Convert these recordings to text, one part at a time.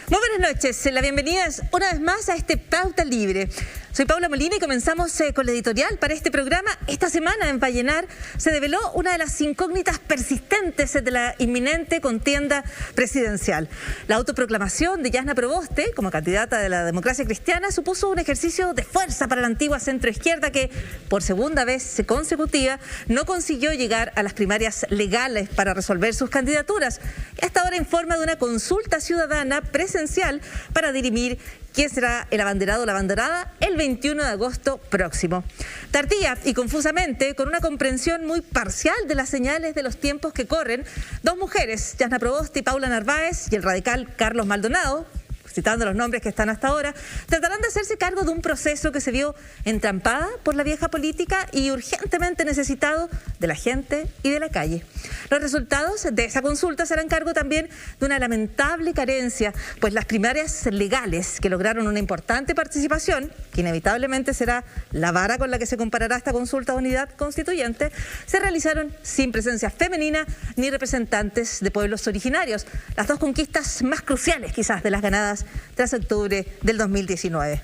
Muy buenas noches, la bienvenida es una vez más a este Pauta Libre. Soy Paula Molina y comenzamos con la editorial para este programa. Esta semana en Vallenar se develó una de las incógnitas persistentes de la inminente contienda presidencial. La autoproclamación de Yasna Proboste como candidata de la democracia cristiana supuso un ejercicio de fuerza para la antigua centroizquierda que, por segunda vez consecutiva, no consiguió llegar a las primarias legales para resolver sus candidaturas. Y hasta ahora informa de una consulta ciudadana presencial para dirimir quién será el abanderado o la abanderada el 21 de agosto próximo. Tardía y confusamente, con una comprensión muy parcial de las señales de los tiempos que corren, dos mujeres, Yasna Proboste y Paula Narváez, y el radical Carlos Maldonado, citando los nombres que están hasta ahora, tratarán de hacerse cargo de un proceso que se vio entrampada por la vieja política y urgentemente necesitado de la gente y de la calle. Los resultados de esa consulta serán cargo también de una lamentable carencia, pues las primarias legales que lograron una importante participación, que inevitablemente será la vara con la que se comparará esta consulta de unidad constituyente, se realizaron sin presencia femenina ni representantes de pueblos originarios, las dos conquistas más cruciales quizás de las ganadas tras octubre del 2019.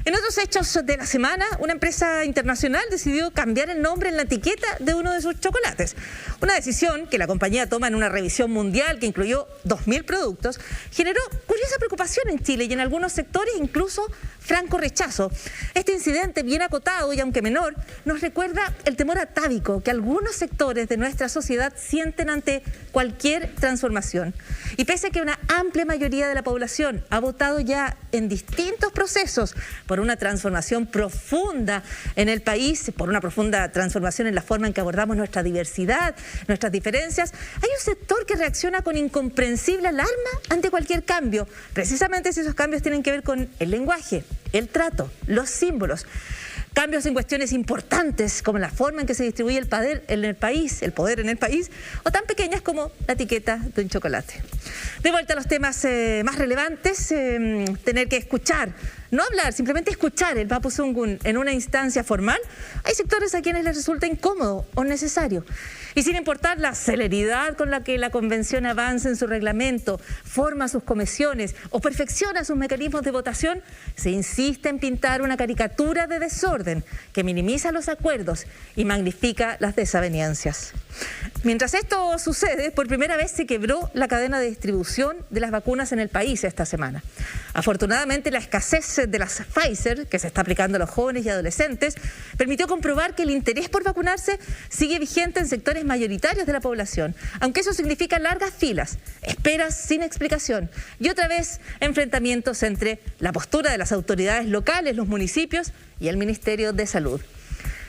En otros hechos de la semana, una empresa internacional decidió cambiar el nombre en la etiqueta de uno de sus chocolates. Una decisión que la compañía toma en una revisión mundial que incluyó 2.000 productos, generó curiosa preocupación en Chile y en algunos sectores incluso franco rechazo. Este incidente, bien acotado y aunque menor, nos recuerda el temor atávico que algunos sectores de nuestra sociedad sienten ante cualquier transformación. Y pese a que una amplia mayoría de la población ha votado ya en distintos procesos por una transformación profunda en el país, por una profunda transformación en la forma en que abordamos nuestra diversidad, nuestras diferencias, hay un sector que reacciona con incomprensible alarma ante cualquier cambio, precisamente si esos cambios tienen que ver con el lenguaje, el trato, los símbolos. Cambios en cuestiones importantes como la forma en que se distribuye el poder en el país, o tan pequeñas como la etiqueta de un chocolate. De vuelta a los temas más relevantes, tener que escuchar, no hablar, simplemente escuchar el Mapuzungún en una instancia formal, hay sectores a quienes les resulta incómodo o necesario. Y sin importar la celeridad con la que la convención avanza en su reglamento, forma sus comisiones o perfecciona sus mecanismos de votación, se insiste en pintar una caricatura de desorden que minimiza los acuerdos y magnifica las desavenencias. Mientras esto sucede, por primera vez se quebró la cadena de distribución de las vacunas en el país esta semana. Afortunadamente, la escasez de las Pfizer, que se está aplicando a los jóvenes y adolescentes, permitió comprobar que el interés por vacunarse sigue vigente en sectores mayoritarios de la población, aunque eso significa largas filas, esperas sin explicación y otra vez enfrentamientos entre la postura de las autoridades locales, los municipios y el Ministerio de Salud.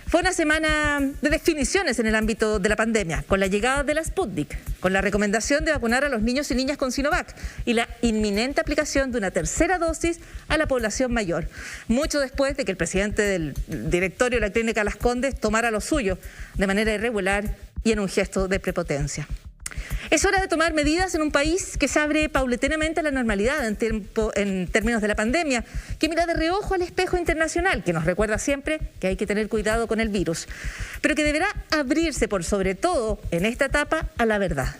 Fue una semana de definiciones en el ámbito de la pandemia, con la llegada de la Sputnik, con la recomendación de vacunar a los niños y niñas con Sinovac y la inminente aplicación de una tercera dosis a la población mayor, mucho después de que el presidente del directorio de la Clínica Las Condes tomara lo suyo de manera irregular y en un gesto de prepotencia. Es hora de tomar medidas en un país que se abre paulatinamente a la normalidad en términos de la pandemia, que mira de reojo al espejo internacional, que nos recuerda siempre que hay que tener cuidado con el virus, pero que deberá abrirse por sobre todo en esta etapa a la verdad.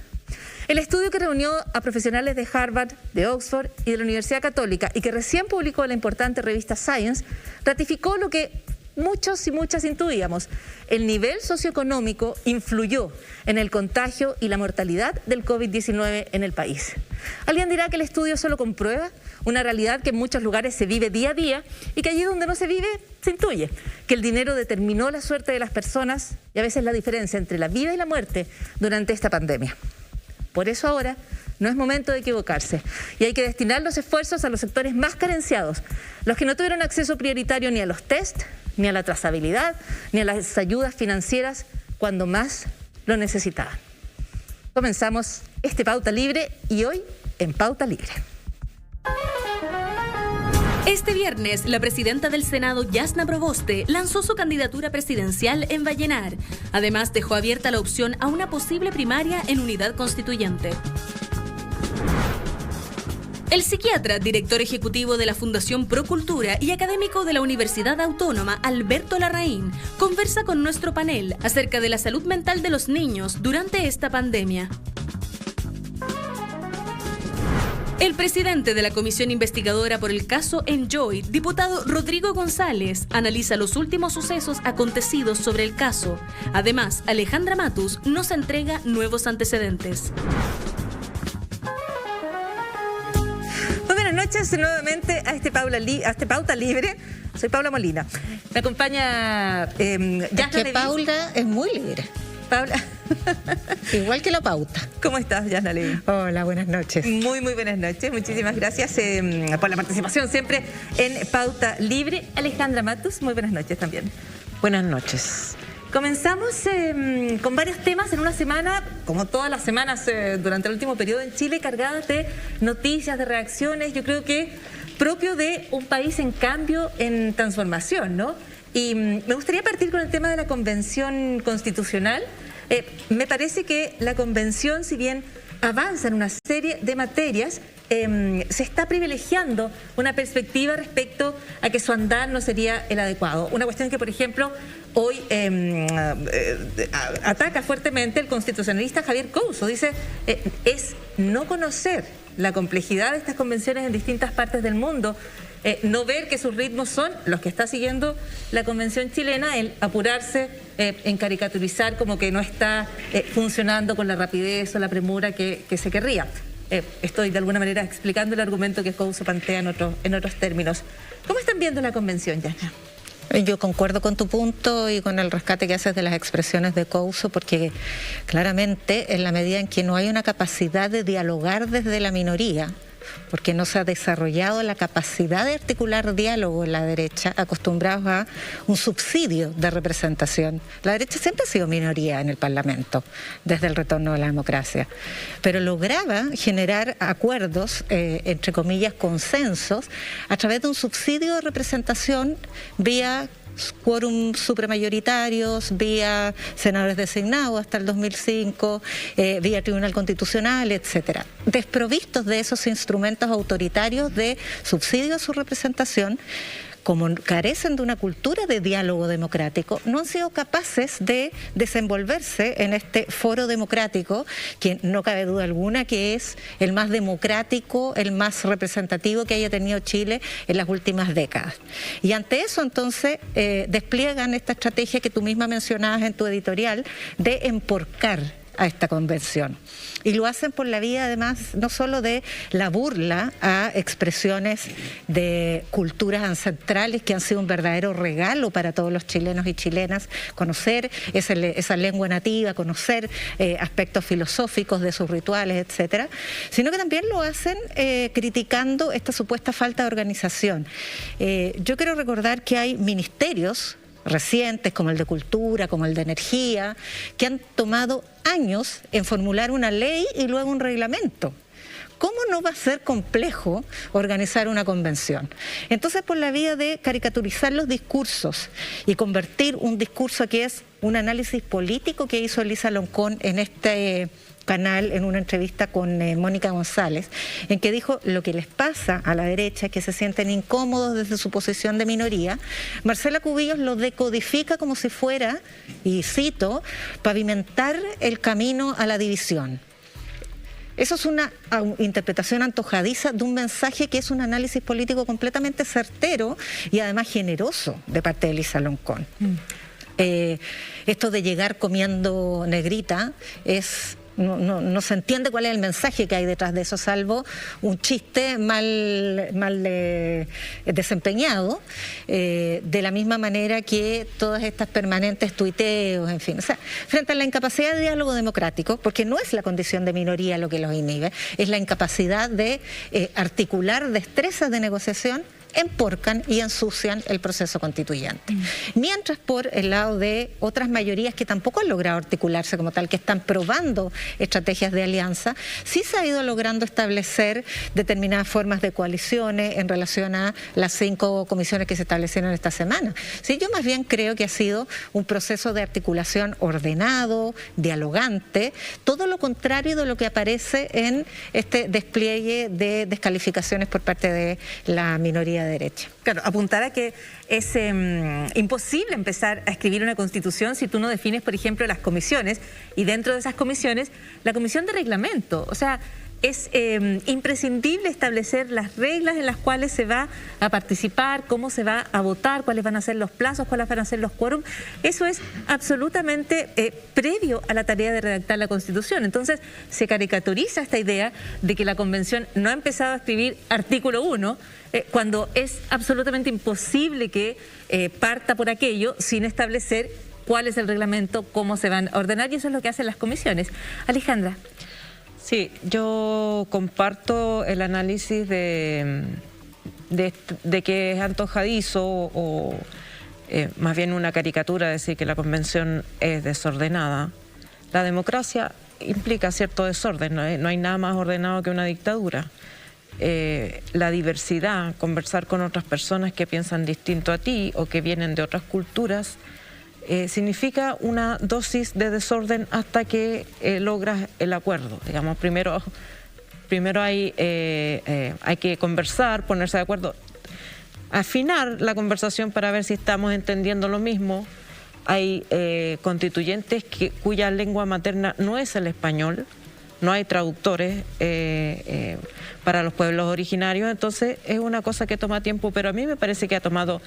El estudio que reunió a profesionales de Harvard, de Oxford y de la Universidad Católica y que recién publicó la importante revista Science, ratificó lo que muchos y muchas intuíamos. El nivel socioeconómico influyó en el contagio y la mortalidad del COVID-19 en el país. Alguien dirá que el estudio solo comprueba una realidad que en muchos lugares se vive día a día y que allí donde no se vive se intuye que el dinero determinó la suerte de las personas y a veces la diferencia entre la vida y la muerte durante esta pandemia. Por eso ahora no es momento de equivocarse y hay que destinar los esfuerzos a los sectores más carenciados, los que no tuvieron acceso prioritario ni a los test, ni a la trazabilidad, ni a las ayudas financieras cuando más lo necesitaban. Comenzamos este Pauta Libre y hoy en Pauta Libre. Este viernes, la presidenta del Senado, Yasna Proboste, lanzó su candidatura presidencial en Vallenar. Además, dejó abierta la opción a una posible primaria en unidad constituyente. El psiquiatra, director ejecutivo de la Fundación Procultura y académico de la Universidad Autónoma, Alberto Larraín, conversa con nuestro panel acerca de la salud mental de los niños durante esta pandemia. El presidente de la comisión investigadora por el caso Enjoy, diputado Rodrigo González, analiza los últimos sucesos acontecidos sobre el caso. Además, Alejandra Matus nos entrega nuevos antecedentes. Muy buenas noches nuevamente a este Pauta Libre. Soy Paula Molina. Me acompaña Yasna Leví. Paula es muy libre. Paula. Igual que la pauta. ¿Cómo estás, Yasna Leví? Hola, buenas noches. Muy buenas noches. Muchísimas gracias por la participación siempre en Pauta Libre. Alejandra Matus, muy buenas noches también. Buenas noches. Comenzamos con varios temas en una semana, como todas las semanas durante el último periodo en Chile, cargadas de noticias, de reacciones. Yo creo que propio de un país en cambio, en transformación, ¿no? Y me gustaría partir con el tema de la Convención Constitucional. Me parece que la Convención, si bien avanza en una serie de materias, se está privilegiando una perspectiva respecto a que su andar no sería el adecuado. Una cuestión que, por ejemplo, hoy ataca fuertemente el constitucionalista Javier Couso. Dice, es no conocer la complejidad de estas convenciones en distintas partes del mundo, no ver que sus ritmos son los que está siguiendo la Convención chilena, el apurarse en caricaturizar como que no está funcionando con la rapidez o la premura que se querría. Estoy de alguna manera explicando el argumento que Couso plantea en otros términos. ¿Cómo están viendo la Convención, Yasna? Yo concuerdo con tu punto y con el rescate que haces de las expresiones de Couso, porque claramente en la medida en que no hay una capacidad de dialogar desde la minoría, porque no se ha desarrollado la capacidad de articular diálogo en la derecha, acostumbrados a un subsidio de representación. La derecha siempre ha sido minoría en el Parlamento, desde el retorno de la democracia, pero lograba generar acuerdos, entre comillas, consensos, a través de un subsidio de representación vía quórum supramayoritarios, vía senadores designados hasta el 2005, vía Tribunal Constitucional, etcétera. Desprovistos de esos instrumentos autoritarios de subsidio a su representación, como carecen de una cultura de diálogo democrático, no han sido capaces de desenvolverse en este foro democrático, que no cabe duda alguna que es el más democrático, el más representativo que haya tenido Chile en las últimas décadas. Y ante eso, entonces, despliegan esta estrategia que tú misma mencionabas en tu editorial de emporcar a esta convención. Y lo hacen por la vía, además, no solo de la burla a expresiones de culturas ancestrales que han sido un verdadero regalo para todos los chilenos y chilenas, conocer esa lengua nativa, conocer aspectos filosóficos de sus rituales, etcétera, sino que también lo hacen criticando esta supuesta falta de organización. Yo quiero recordar que hay ministerios recientes, como el de Cultura, como el de Energía, que han tomado años en formular una ley y luego un reglamento. ¿Cómo no va a ser complejo organizar una convención? Entonces, por la vía de caricaturizar los discursos y convertir un discurso que es un análisis político que hizo Elisa Loncón en este canal, en una entrevista con Mónica González, en que dijo lo que les pasa a la derecha, que se sienten incómodos desde su posición de minoría. Marcela Cubillos lo decodifica como si fuera, y cito, pavimentar el camino a la división. Eso es una interpretación antojadiza de un mensaje que es un análisis político completamente certero y además generoso de parte de Elisa Loncón. Esto de llegar comiendo negrita es... No se entiende cuál es el mensaje que hay detrás de eso, salvo un chiste mal desempeñado, de la misma manera que todas estas permanentes tuiteos, en fin. O sea, frente a la incapacidad de diálogo democrático, porque no es la condición de minoría lo que los inhibe, es la incapacidad de articular destrezas de negociación, emporcan y ensucian el proceso constituyente. Mientras por el lado de otras mayorías que tampoco han logrado articularse como tal, que están probando estrategias de alianza, sí se ha ido logrando establecer determinadas formas de coaliciones en relación a las 5 comisiones que se establecieron esta semana. Sí, yo más bien creo que ha sido un proceso de articulación ordenado, dialogante, todo lo contrario de lo que aparece en este despliegue de descalificaciones por parte de la minoría de derecha. Claro, apuntar a que es imposible empezar a escribir una constitución si tú no defines, por ejemplo, las comisiones, y dentro de esas comisiones, la comisión de reglamento. O sea, es imprescindible establecer las reglas en las cuales se va a participar, cómo se va a votar, cuáles van a ser los plazos, cuáles van a ser los quórum. Eso es absolutamente previo a la tarea de redactar la Constitución. Entonces se caricaturiza esta idea de que la Convención no ha empezado a escribir artículo 1, cuando es absolutamente imposible que parta por aquello sin establecer cuál es el reglamento, cómo se van a ordenar, y eso es lo que hacen las comisiones. Alejandra. Sí, yo comparto el análisis de que es antojadizo o más bien una caricatura decir que la Convención es desordenada. La democracia implica cierto desorden, no hay nada más ordenado que una dictadura. La diversidad, conversar con otras personas que piensan distinto a ti o que vienen de otras culturas, significa una dosis de desorden hasta que logras el acuerdo. Digamos, primero hay que conversar, ponerse de acuerdo, afinar la conversación para ver si estamos entendiendo lo mismo. Hay constituyentes cuya lengua materna no es el español, no hay traductores para los pueblos originarios, entonces es una cosa que toma tiempo, pero a mí me parece que ha tomado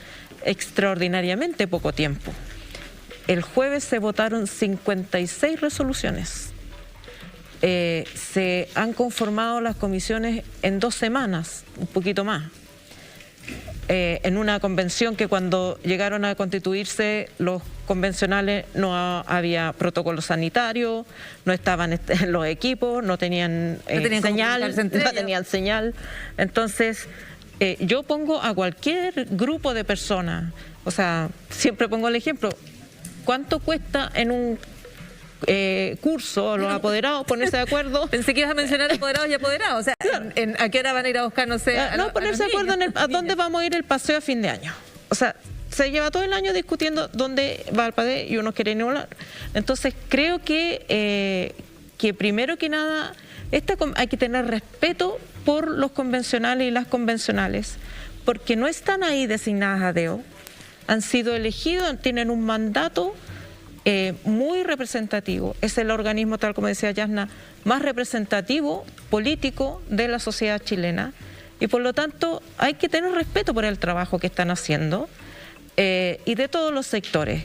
extraordinariamente poco tiempo. El jueves se votaron 56 resoluciones. Se han conformado las comisiones en 2 semanas, un poquito más. En una convención que cuando llegaron a constituirse los convencionales no había protocolo sanitario, no estaban los equipos, no tenían señal. Entonces, yo pongo a cualquier grupo de personas, o sea, siempre pongo el ejemplo. ¿Cuánto cuesta en un curso los apoderados ponerse de acuerdo? Pensé que ibas a mencionar apoderados y apoderados. O sea, claro. ¿A qué hora van a ir a buscar, no sé? Ponerse de acuerdo en a dónde vamos a ir el paseo a fin de año. O sea, se lleva todo el año discutiendo dónde va el padre y unos quieren volar. Entonces, creo que primero que nada, hay que tener respeto por los convencionales y las convencionales, porque no están ahí designadas a dedo. Han sido elegidos, tienen un mandato muy representativo. Es el organismo, tal como decía Yasna, más representativo político de la sociedad chilena, y por lo tanto hay que tener respeto por el trabajo que están haciendo y de todos los sectores.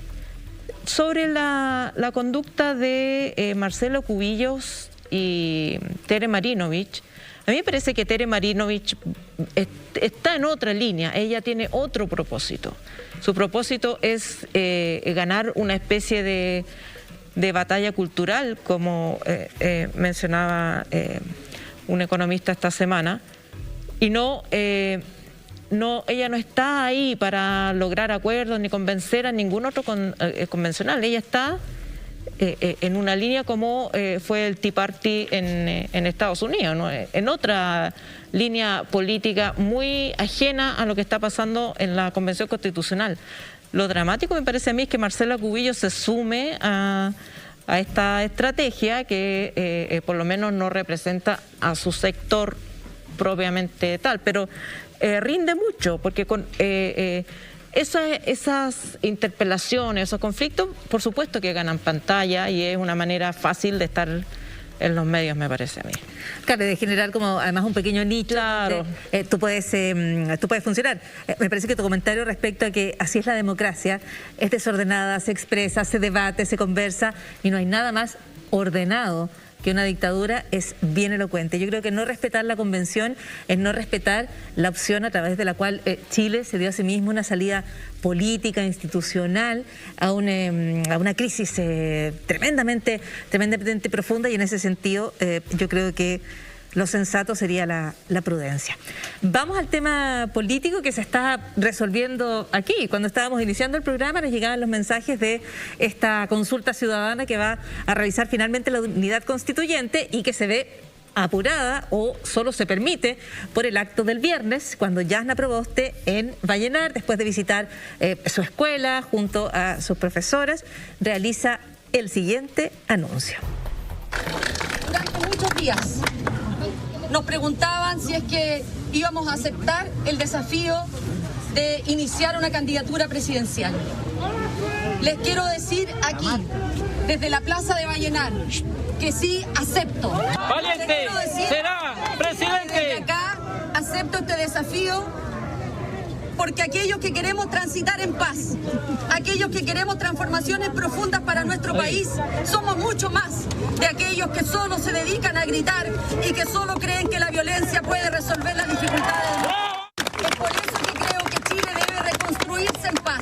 Sobre la conducta de Marcelo Cubillos y Tere Marinovich, a mí me parece que Tere Marinovich está en otra línea, ella tiene otro propósito. Su propósito es ganar una especie de batalla cultural, como mencionaba un economista esta semana, y ella no está ahí para lograr acuerdos ni convencer a ningún otro convencional. Ella está en una línea como fue el Tea Party en Estados Unidos, ¿no? En otra línea política muy ajena a lo que está pasando en la Convención Constitucional. Lo dramático me parece a mí es que Marcelo Cubillos se sume a esta estrategia que por lo menos no representa a su sector propiamente tal, pero rinde mucho, porque con esas interpelaciones, esos conflictos, por supuesto que ganan pantalla y es una manera fácil de estar en los medios, me parece a mí. Claro, de generar como además un pequeño nicho. Claro. Donde, tú puedes funcionar. Me parece que tu comentario respecto a que así es la democracia, es desordenada, se expresa, se debate, se conversa y no hay nada más ordenado que una dictadura, es bien elocuente. Yo creo que no respetar la convención es no respetar la opción a través de la cual Chile se dio a sí mismo una salida política, institucional, a una crisis tremendamente profunda, y en ese sentido yo creo que lo sensato sería la prudencia. Vamos al tema político que se está resolviendo aquí. Cuando estábamos iniciando el programa nos llegaban los mensajes de esta consulta ciudadana que va a realizar finalmente la unidad constituyente y que se ve apurada o solo se permite por el acto del viernes, cuando Yasna Proboste en Vallenar, después de visitar su escuela junto a sus profesoras, realiza el siguiente anuncio. Durante muchos días nos preguntaban si es que íbamos a aceptar el desafío de iniciar una candidatura presidencial. Les quiero decir aquí, desde la Plaza de Vallenar, que sí acepto. Valiente será acepto este desafío porque aquellos que queremos transitar en paz, aquellos que queremos transformaciones profundas para nuestro país, somos mucho más de aquellos que solo se dedican a gritar y que solo creen que la violencia puede resolver las dificultades. Es por eso que creo que Chile debe reconstruirse en paz.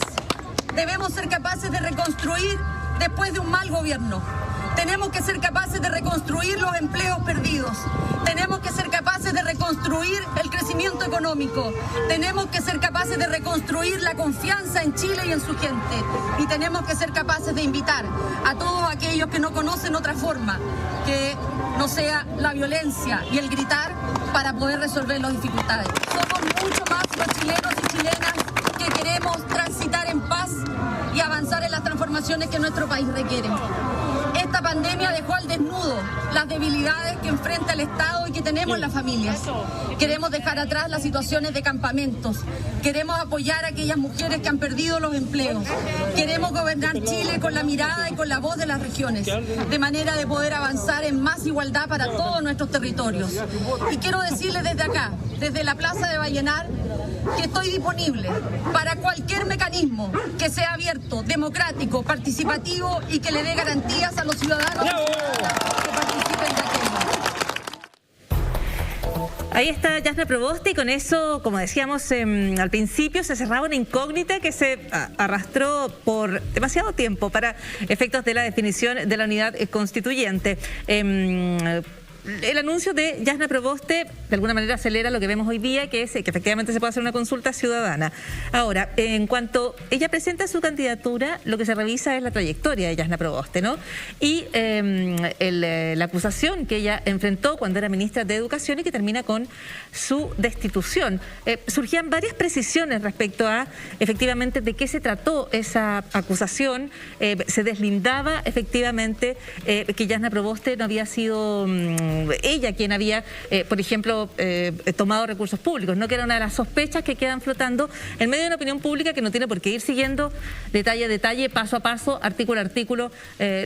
Debemos ser capaces de reconstruir después de un mal gobierno. Tenemos que ser capaces de reconstruir los empleos perdidos. Tenemos que ser capaces de reconstruir el crecimiento económico. Tenemos que ser capaces de reconstruir la confianza en Chile y en su gente. Y tenemos que ser capaces de invitar a todos aquellos que no conocen otra forma que no sea la violencia y el gritar para poder resolver las dificultades. Somos mucho más los chilenos y chilenas que queremos transitar en paz y avanzar en las transformaciones que nuestro país requiere. Esta pandemia dejó al desnudo las debilidades que enfrenta el Estado y que tenemos las familias. Queremos dejar atrás las situaciones de campamentos. Queremos apoyar a aquellas mujeres que han perdido los empleos. Queremos gobernar Chile con la mirada y con la voz de las regiones, de manera de poder avanzar en más igualdad para todos nuestros territorios. Y quiero decirles desde acá, desde la Plaza de Vallenar, que estoy disponible para cualquier mecanismo que sea abierto, democrático, participativo y que le dé garantías a los ciudadanos que participen de aquello. Ahí está Jasna Proboste y con eso, como decíamos al principio, se cerraba una incógnita que se arrastró por demasiado tiempo para efectos de la definición de la unidad constituyente. El anuncio de Jasna Proboste de alguna manera acelera lo que vemos hoy día, que es que efectivamente se puede hacer una consulta ciudadana. Ahora, en cuanto ella presenta su candidatura, lo que se revisa es la trayectoria de Jasna Proboste, ¿no? Y la acusación que ella enfrentó cuando era ministra de Educación y que termina con su destitución. Surgían varias precisiones respecto a efectivamente de qué se trató esa acusación. Se deslindaba efectivamente que Jasna Proboste no había sido ella quien había, por ejemplo, tomado recursos públicos, ¿no? Que era una de las sospechas que quedan flotando en medio de una opinión pública que no tiene por qué ir siguiendo detalle a detalle, paso a paso, artículo a artículo,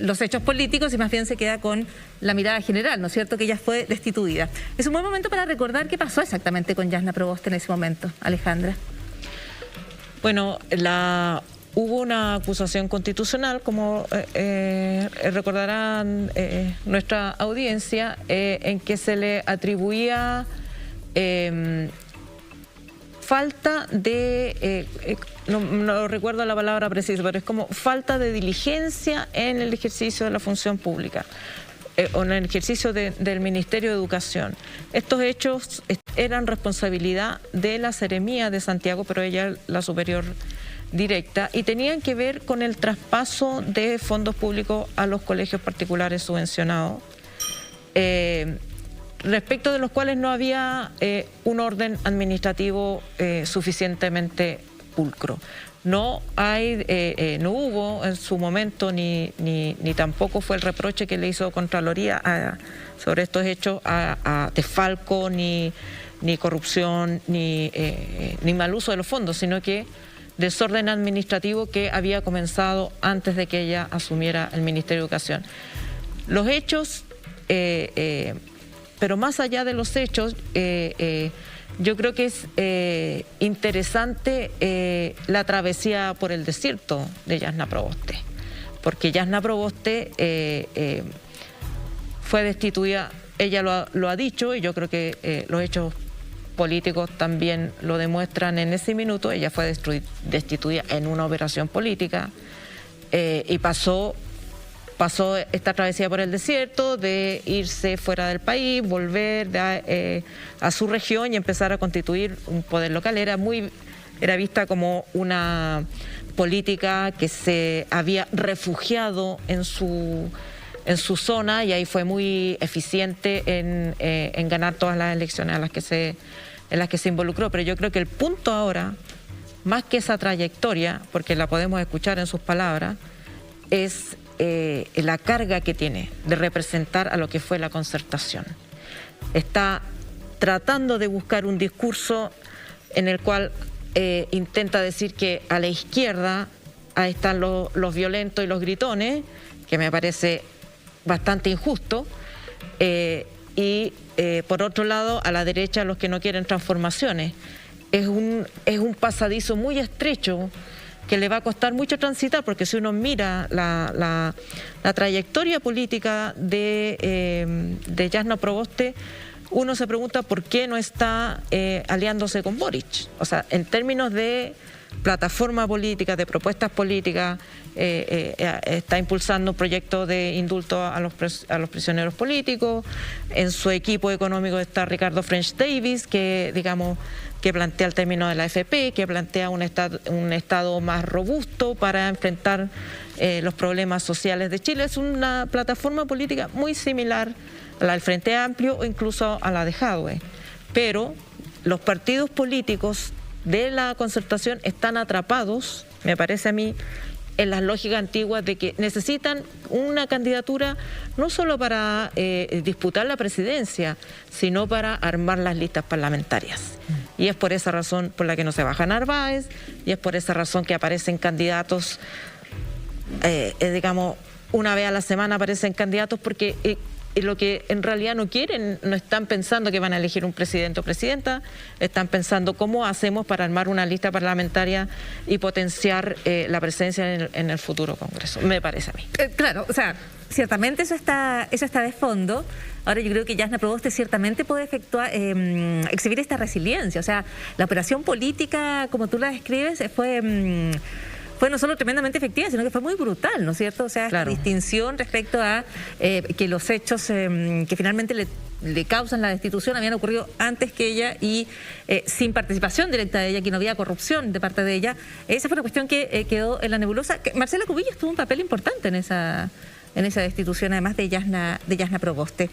los hechos políticos y más bien se queda con la mirada general, ¿no es cierto?, que ella fue destituida. Es un buen momento para recordar qué pasó exactamente con Jasna Proboste en ese momento, Alejandra. Bueno, hubo una acusación constitucional, como recordarán nuestra audiencia, en que se le atribuía falta de, no recuerdo la palabra precisa, pero es como falta de diligencia en el ejercicio de la función pública o en el ejercicio del Ministerio de Educación. Estos hechos eran responsabilidad de la Seremía de Santiago, pero ella la superior directa, y tenían que ver con el traspaso de fondos públicos a los colegios particulares subvencionados, respecto de los cuales no había un orden administrativo suficientemente pulcro. No hubo en su momento ni tampoco fue el reproche que le hizo Contraloría sobre estos hechos a desfalco, ni corrupción, ni mal uso de los fondos, sino que desorden administrativo que había comenzado antes de que ella asumiera el Ministerio de Educación. Los hechos, pero más allá de los hechos, yo creo que es interesante la travesía por el desierto de Jasna Proboste, porque Jasna Proboste fue destituida, ella lo ha dicho, y yo creo que los hechos políticos también lo demuestran en ese minuto. Ella fue destituida en una operación política y pasó esta travesía por el desierto de irse fuera del país, volver a su región y empezar a constituir un poder local. Era vista como una política que se había refugiado en su zona, y ahí fue muy eficiente en ganar todas las elecciones en las que se involucró. Pero yo creo que el punto ahora, más que esa trayectoria, porque la podemos escuchar en sus palabras, es la carga que tiene de representar a lo que fue la concertación. Está tratando de buscar un discurso en el cual intenta decir que a la izquierda ahí están los violentos y los gritones, que me parece bastante injusto, y por otro lado a la derecha los que no quieren transformaciones. Es un pasadizo muy estrecho que le va a costar mucho transitar, porque si uno mira la trayectoria política de Jasna Proboste, uno se pregunta por qué no está aliándose con Boric. O sea, en términos de plataforma política, de propuestas políticas, está impulsando un proyecto de indulto a los prisioneros políticos. En su equipo económico está Ricardo French Davis, que plantea el término de la AFP, que plantea un Estado más robusto para enfrentar los problemas sociales de Chile. Es una plataforma política muy similar a la del Frente Amplio o incluso a la de Jadwe. Pero los partidos políticos de la concertación están atrapados, me parece a mí, en las lógicas antiguas de que necesitan una candidatura no solo para disputar la presidencia, sino para armar las listas parlamentarias. Y es por esa razón por la que no se baja Narváez, y es por esa razón que aparecen candidatos, una vez a la semana aparecen candidatos, porque lo que en realidad no quieren, no están pensando que van a elegir un presidente o presidenta, están pensando cómo hacemos para armar una lista parlamentaria y potenciar la presencia en el futuro Congreso, me parece a mí. Claro, o sea, ciertamente eso está de fondo. Ahora yo creo que Jasna Proboste ciertamente puede exhibir esta resiliencia. O sea, la operación política, como tú la describes, fue no solo tremendamente efectiva, sino que fue muy brutal, ¿no es cierto? O sea, claro, esta distinción respecto a que los hechos que finalmente le causan la destitución habían ocurrido antes que ella y sin participación directa de ella, que no había corrupción de parte de ella. Esa fue una cuestión que quedó en la nebulosa. Marcela Cubillos tuvo un papel importante en esa destitución, además de Jasna Proboste.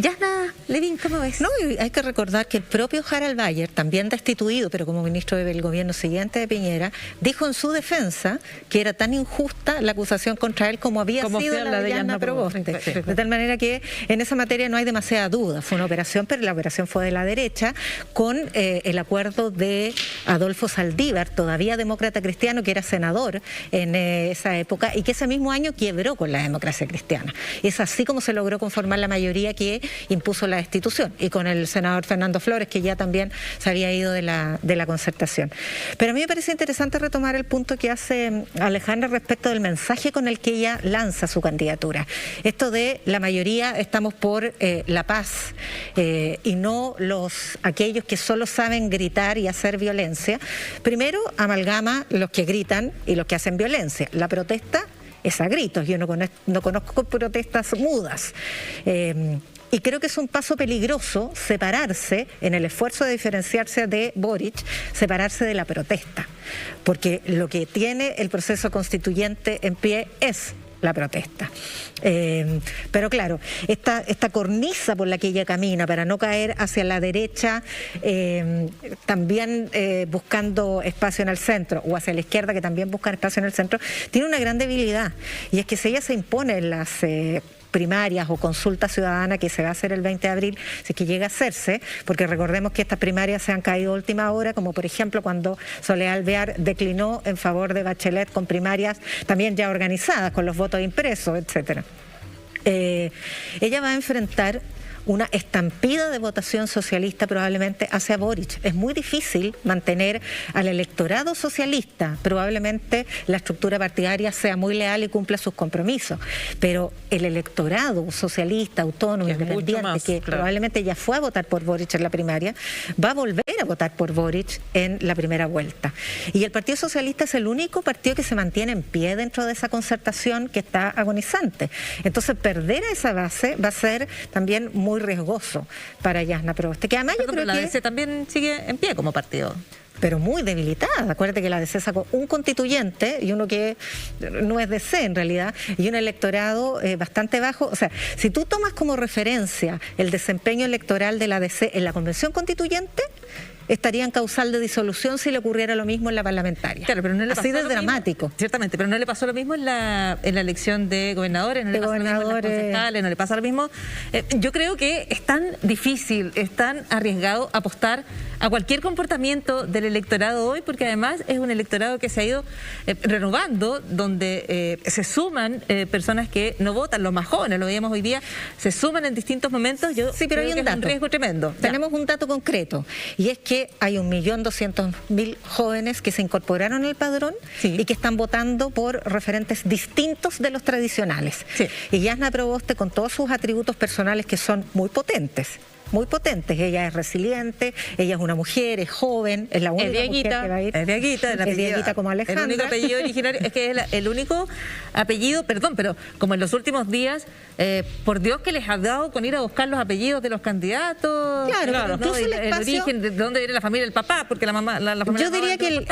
Jasna Levin, ¿cómo ves? No, hay que recordar que el propio Harald Bayer, también destituido, pero como ministro del gobierno siguiente de Piñera, dijo en su defensa que era tan injusta la acusación contra él como había sido la de Jasna Proboste. Sí. De tal manera que en esa materia no hay demasiada duda. Fue una operación, pero la operación fue de la derecha, con el acuerdo de Adolfo Saldívar, todavía demócrata cristiano, que era senador en esa época y que ese mismo año quebró con la democracia cristiana. Es así como se logró conformar la mayoría que impuso la destitución, y con el senador Fernando Flores, que ya también se había ido de la concertación. Pero a mí me parece interesante retomar el punto que hace Alejandra respecto del mensaje con el que ella lanza su candidatura. Esto de la mayoría estamos por la paz y no aquellos que solo saben gritar y hacer violencia. Primero amalgama los que gritan y los que hacen violencia. La protesta es a gritos, yo no conozco protestas mudas. Y creo que es un paso peligroso separarse, en el esfuerzo de diferenciarse de Boric, separarse de la protesta. Porque lo que tiene el proceso constituyente en pie es la protesta. Pero claro, esta cornisa por la que ella camina para no caer hacia la derecha, también buscando espacio en el centro, o hacia la izquierda, que también buscan espacio en el centro, tiene una gran debilidad, y es que si ella se impone en las primarias o consulta ciudadana que se va a hacer el 20 de abril, si es que llega a hacerse, porque recordemos que estas primarias se han caído a última hora, como por ejemplo cuando Soledad Alvear declinó en favor de Bachelet con primarias también ya organizadas, con los votos impresos, etcétera. Ella va a enfrentar una estampida de votación socialista probablemente hacia Boric. Es muy difícil mantener al electorado socialista. Probablemente la estructura partidaria sea muy leal y cumpla sus compromisos, pero el electorado socialista, autónomo, independiente, más, que claro, probablemente ya fue a votar por Boric en la primaria, va a volver a votar por Boric en la primera vuelta. Y el Partido Socialista es el único partido que se mantiene en pie dentro de esa concertación que está agonizante. Entonces, perder a esa base va a ser también muy riesgoso para Jasna Proboste, que además yo creo que la DC DC también sigue en pie como partido, pero muy debilitada. Acuérdate que la DC sacó un constituyente y uno que no es DC en realidad, y un electorado bastante bajo. O sea, si tú tomas como referencia el desempeño electoral de la DC en la convención constituyente, estaría en causal de disolución si le ocurriera lo mismo en la parlamentaria. Claro, pero no le pasó así de lo dramático. Mismo, ciertamente, pero no le pasó lo mismo en la elección de gobernadores, no le pasó lo mismo en las concejales, no le pasa lo mismo. Yo creo que es tan difícil, es tan arriesgado apostar a cualquier comportamiento del electorado hoy, porque además es un electorado que se ha ido renovando, donde se suman personas que no votan, los más jóvenes, lo veíamos hoy día, se suman en distintos momentos. Yo sí, pero creo hay un que dato. Es un riesgo tremendo. Tenemos un dato concreto, y es que hay 1.200.000 jóvenes que se incorporaron al padrón y que están votando por referentes distintos de los tradicionales. Sí. Y Jasna Proboste, con todos sus atributos personales que son muy potentes. Muy potentes, ella es resiliente, ella es una mujer, es joven, es la única mujer que va a ir. Es Dieguita como Alejandra. El único apellido originario, es que es el único apellido, perdón, pero como en los últimos días, por Dios que les ha dado con ir a buscar los apellidos de los candidatos. Claro, ¿no? El origen, de dónde viene la familia del papá, porque la mamá, la familia. Yo diría que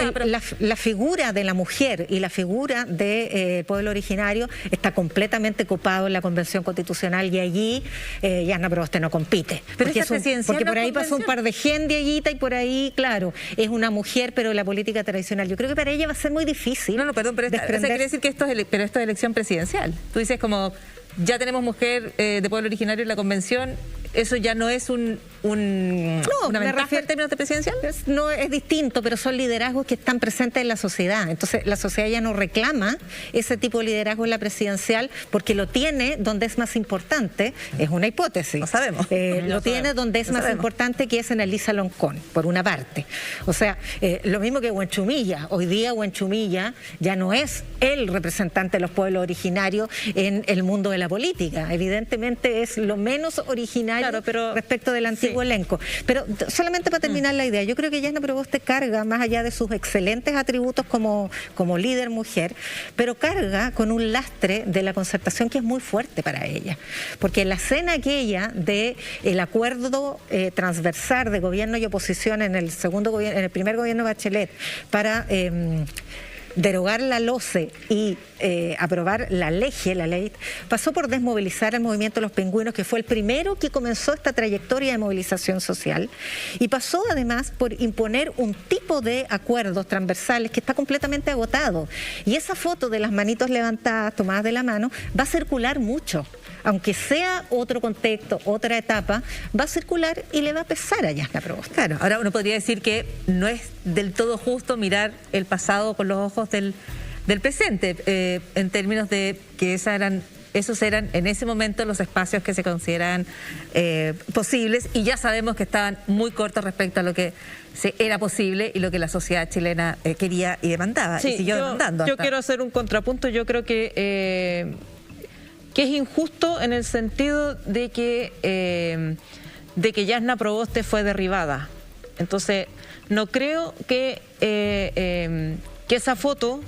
la figura de la mujer y la figura del pueblo originario está completamente copado en la Convención Constitucional, y allí Jasna Proboste no compite. Porque por ahí pasó un par de gente, Dieguita, y por ahí, claro, es una mujer, pero la política tradicional. Yo creo que para ella va a ser muy difícil. No, perdón, pero esto quiere decir que esto es elección presidencial. Tú dices como, ya tenemos mujer de pueblo originario en la convención, eso ya no es una ventaja en términos de presidencial. No, es distinto, pero son liderazgos que están presentes en la sociedad. Entonces la sociedad ya no reclama ese tipo de liderazgo en la presidencial, porque lo tiene donde es más importante, es una hipótesis. Lo sabemos. Lo tiene donde es más importante, que es en Elisa Loncón, por una parte. O sea, lo mismo que Huanchumilla. Hoy día Huanchumilla ya no es el representante de los pueblos originarios en el mundo de la política. Evidentemente es lo menos originario respecto del antiguo elenco. Pero solamente para terminar la idea, yo creo que Jasna Proboste carga, más allá de sus excelentes atributos como líder mujer, pero carga con un lastre de la concertación que es muy fuerte para ella. Porque la escena aquella de el acuerdo transversal de gobierno y oposición en el primer gobierno de Bachelet para derogar la LOCE y aprobar la ley, pasó por desmovilizar el movimiento de los pingüinos, que fue el primero que comenzó esta trayectoria de movilización social, y pasó además por imponer un tipo de acuerdos transversales que está completamente agotado. Y esa foto de las manitos levantadas, tomadas de la mano, va a circular mucho. Aunque sea otro contexto, otra etapa, va a circular y le va a pesar a Jasna Proboste. Claro, ahora uno podría decir que no es del todo justo mirar el pasado con los ojos del presente, en términos de que esos eran en ese momento los espacios que se consideraban posibles, y ya sabemos que estaban muy cortos respecto a lo que era posible y lo que la sociedad chilena quería y demandaba, y siguió demandando. Yo quiero hacer un contrapunto. Yo creo que es injusto en el sentido de que Jasna Proboste fue derribada. Entonces, no creo que esa foto,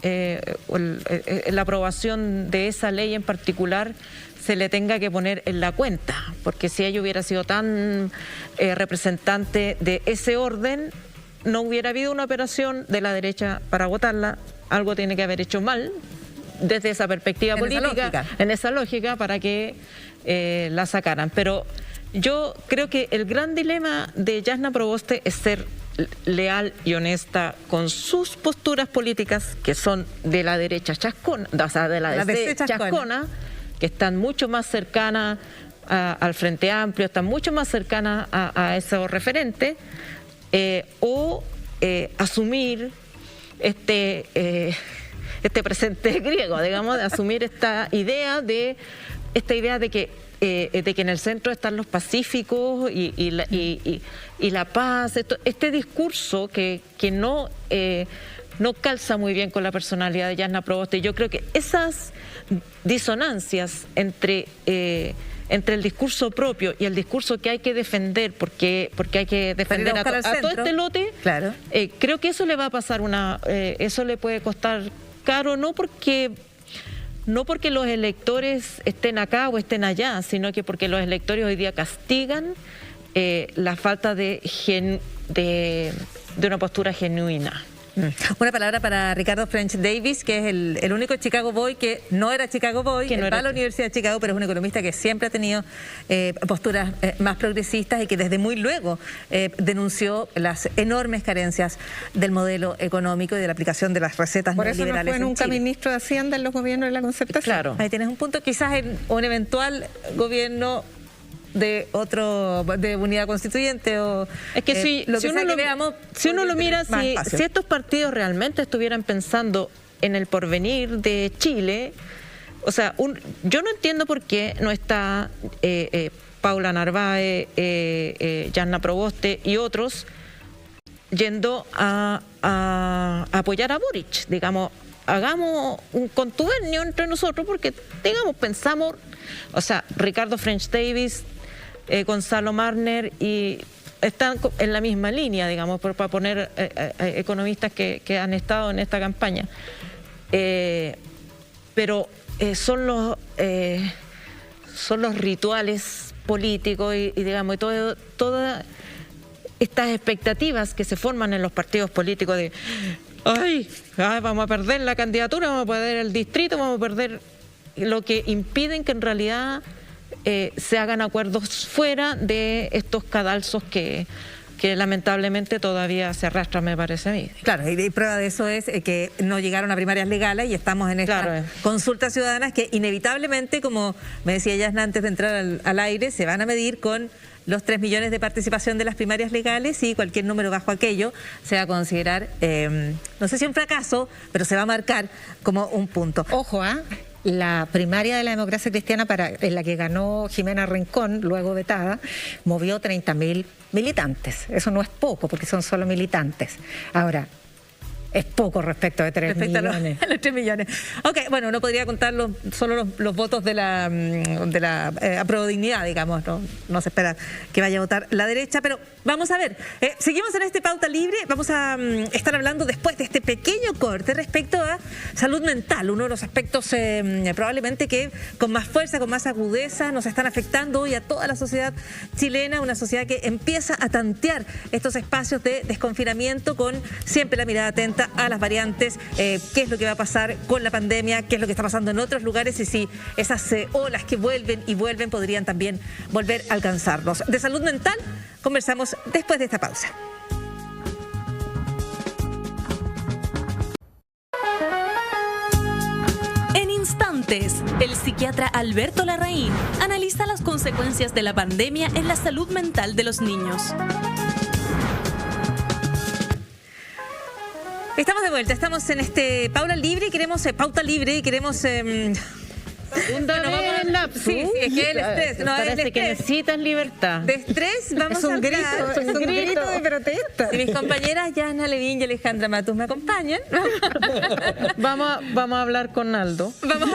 la aprobación de esa ley en particular, se le tenga que poner en la cuenta, porque si ella hubiera sido tan representante de ese orden, no hubiera habido una operación de la derecha para votarla. Algo tiene que haber hecho mal desde esa perspectiva política, en esa lógica, para que la sacaran. Pero yo creo que el gran dilema de Jasna Proboste es ser leal y honesta con sus posturas políticas, que son de la derecha chascona, o sea, de la derecha chascona, que están mucho más cercanas al Frente Amplio, están mucho más cercanas a esos referentes, o asumir este presente griego, digamos, de asumir esta idea de que en el centro están los pacíficos y la paz. Este discurso que no calza muy bien con la personalidad de Jasna Proboste. Yo creo que esas disonancias entre el discurso propio y el discurso que hay que defender, porque hay que defender a todo este lote, claro. Creo que eso le va a pasar eso le puede costar caro, no porque los electores estén acá o estén allá, sino que porque los electores hoy día castigan la falta de una postura genuina. Una palabra para Ricardo French Davis, que es el único Chicago Boy que no era Chicago Boy, que no va a la Universidad de Chicago, pero es un economista que siempre ha tenido posturas más progresistas y que desde muy luego denunció las enormes carencias del modelo económico y de la aplicación de las recetas neoliberales. Por eso no fue nunca ministro de Hacienda en los gobiernos de la Concertación. Claro. Ahí tienes un punto, quizás en un eventual gobierno de unidad constituyente o es que si uno lo mira, si estos partidos realmente estuvieran pensando en el porvenir de Chile, o sea, yo no entiendo por qué no está Paula Narváez, Yanna Proboste y otros yendo a apoyar a Boric, digamos. Hagamos un contubernio entre nosotros porque, digamos, pensamos, o sea, Ricardo French Davis, Gonzalo Marner y están en la misma línea, digamos, para poner economistas que han estado en esta campaña. Pero son los rituales políticos y digamos, todas estas expectativas que se forman en los partidos políticos de vamos a perder la candidatura, vamos a perder el distrito, vamos a perder, lo que impiden que en realidad se hagan acuerdos fuera de estos cadalsos que lamentablemente todavía se arrastran, me parece a mí. Claro, y prueba de eso es que no llegaron a primarias legales y estamos en estas consultas ciudadanas que inevitablemente, como me decía Yasna antes de entrar al aire, se van a medir con los 3 millones de participación de las primarias legales y cualquier número bajo aquello se va a considerar, no sé si un fracaso, pero se va a marcar como un punto. Ojo, la primaria de la democracia cristiana en la que ganó Jimena Rincón, luego vetada, movió 30.000 militantes. Eso no es poco porque son solo militantes. Ahora, es poco respecto de 3 millones. A los 3 millones. Ok, bueno, no podría contar solo los votos de la aprobodignidad, digamos, no se espera que vaya a votar la derecha, pero vamos a ver. Seguimos en este Pauta Libre, vamos a estar hablando después de este pequeño corte respecto a salud mental, uno de los aspectos probablemente que con más fuerza, con más agudeza nos están afectando hoy a toda la sociedad chilena, una sociedad que empieza a tantear estos espacios de desconfinamiento con siempre la mirada atenta a las variantes, qué es lo que va a pasar con la pandemia, qué es lo que está pasando en otros lugares y si esas olas que vuelven y vuelven podrían también volver a alcanzarnos. De salud mental conversamos después de esta pausa. En instantes, el psiquiatra Alberto Larraín analiza las consecuencias de la pandemia en la salud mental de los niños. Estamos de vuelta, estamos en este Pauta Libre y queremos Segunda vez el lapsus. Sí, es que el estrés. No, parece que necesitas libertad. De estrés vamos a hablar. Es un grito de protesta. Si mis compañeras Yasna Levin y Alejandra Matus me acompañan. Vamos a hablar con Aldo. Vamos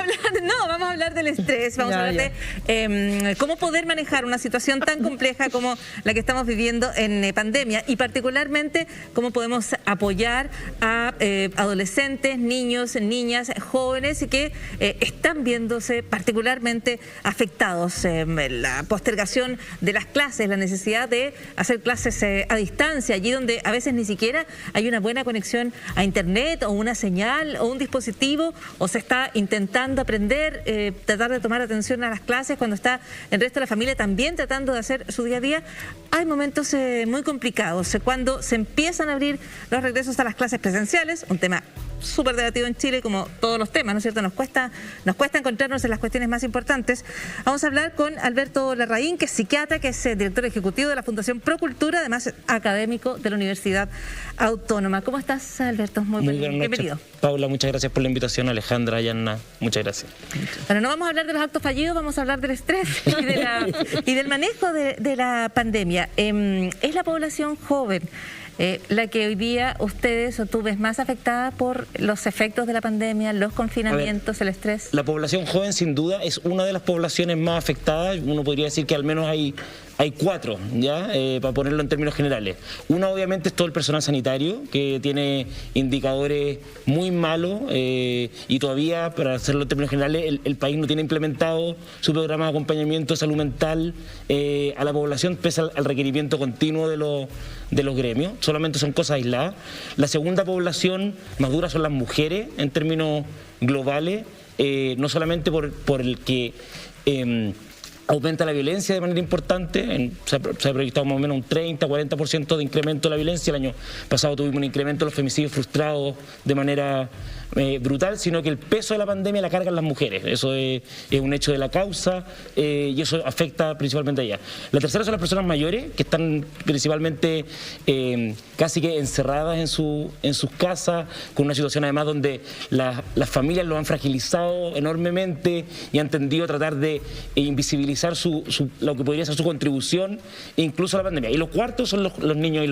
a hablar del estrés. Vamos a hablar de cómo poder manejar una situación tan compleja como la que estamos viviendo en pandemia y particularmente cómo podemos apoyar a adolescentes, niños, niñas, jóvenes que están viéndose particularmente afectados. La postergación de las clases, la necesidad de hacer clases a distancia, allí donde a veces ni siquiera hay una buena conexión a internet o una señal o un dispositivo o se está intentando aprender, tratar de tomar atención a las clases cuando está el resto de la familia también tratando de hacer su día a día. Hay momentos muy complicados cuando se empiezan a abrir los regresos a las clases presenciales, un tema súper debatido en Chile como todos los temas, ¿no es cierto? Nos cuesta encontrarnos en las cuestiones más importantes. Vamos a hablar con Alberto Larraín, que es psiquiatra, que es director ejecutivo de la Fundación Procultura, además académico de la Universidad Autónoma. ¿Cómo estás, Alberto? Muy bienvenido. Paula, muchas gracias por la invitación. Alejandra, Yanna, muchas gracias. Bueno, no vamos a hablar de los actos fallidos, vamos a hablar del estrés y del manejo de la pandemia. Es la población joven la que hoy día ustedes o tú ves más afectada por los efectos de la pandemia, los confinamientos, el estrés. La población joven sin duda es una de las poblaciones más afectadas. Uno podría decir que al menos hay hay 4, ¿ya? Para ponerlo en términos generales. Una, obviamente, es todo el personal sanitario, que tiene indicadores muy malos y todavía, para hacerlo en términos generales, el país no tiene implementado su programa de acompañamiento de salud mental a la población, pese al requerimiento continuo de los gremios. Solamente son cosas aisladas. La segunda población más dura son las mujeres, en términos globales, no solamente por el que aumenta la violencia de manera importante, se ha proyectado más o menos un 30-40% de incremento de la violencia. El año pasado tuvimos un incremento de los femicidios frustrados de manera brutal, sino que el peso de la pandemia la cargan las mujeres. Eso es un hecho de la causa y eso afecta principalmente a ellas. La tercera son las personas mayores, que están principalmente casi que encerradas en sus casas, con una situación además donde las familias lo han fragilizado enormemente y han tendido a tratar de invisibilizar lo que podría ser su contribución incluso a la pandemia. Y los cuartos son los niños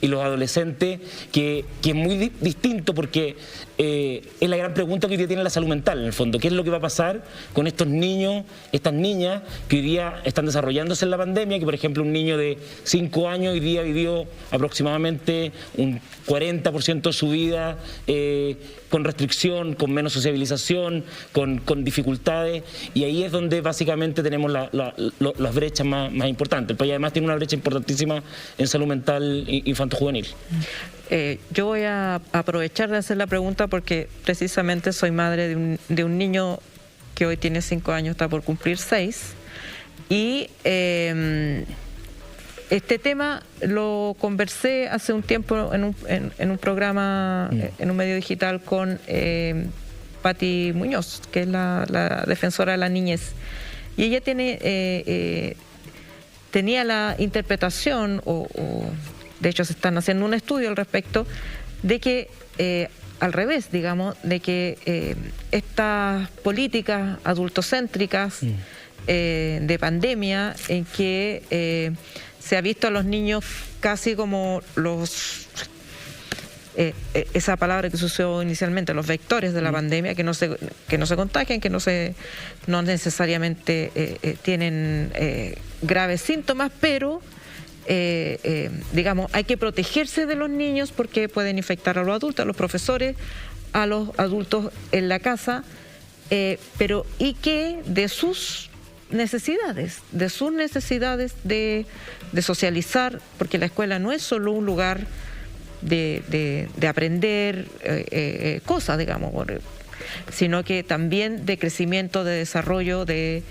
y los adolescentes, que es muy distinto, porque es la gran pregunta que hoy día tiene la salud mental, en el fondo. ¿Qué es lo que va a pasar con estos niños, estas niñas que hoy día están desarrollándose en la pandemia? Que, por ejemplo, un niño de 5 años hoy día vivió aproximadamente un 40% de su vida con restricción, con menos sociabilización, con dificultades, y ahí es donde básicamente tenemos las brechas más importantes. El país además tiene una brecha importantísima en salud mental infanto-juvenil. Yo voy a aprovechar de hacer la pregunta porque precisamente soy madre de un niño que hoy tiene 5 años, está por cumplir 6, y este tema lo conversé hace un tiempo en un programa, en un medio digital con Pati Muñoz, que es la defensora de la niñez, y ella tenía la interpretación, o de hecho se están haciendo un estudio al respecto, de que al revés, digamos, de que estas políticas adultocéntricas de pandemia, en que se ha visto a los niños casi como esa palabra que se usó inicialmente, los vectores de la pandemia, que no se contagian, que no necesariamente tienen graves síntomas, pero digamos, hay que protegerse de los niños porque pueden infectar a los adultos, a los profesores, a los adultos en la casa, pero y que de sus necesidades de socializar, porque la escuela no es solo un lugar de aprender cosas, digamos, sino que también de crecimiento, de desarrollo, de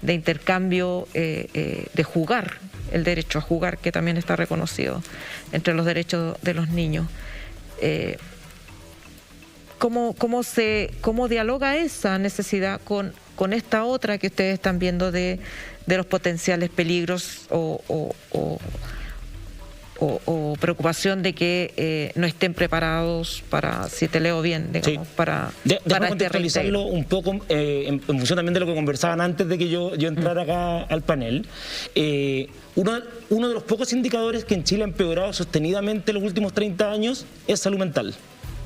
intercambio, de jugar, el derecho a jugar, que también está reconocido entre los derechos de los niños. ¿Cómo dialoga esa necesidad con esta otra que ustedes están viendo de los potenciales peligros o preocupación de que no estén preparados para, si te leo bien, digamos, sí, para contextualizarlo un poco en función también de lo que conversaban antes de que yo entrara acá al panel. Uno de los pocos indicadores que en Chile ha empeorado sostenidamente en los últimos 30 años es salud mental,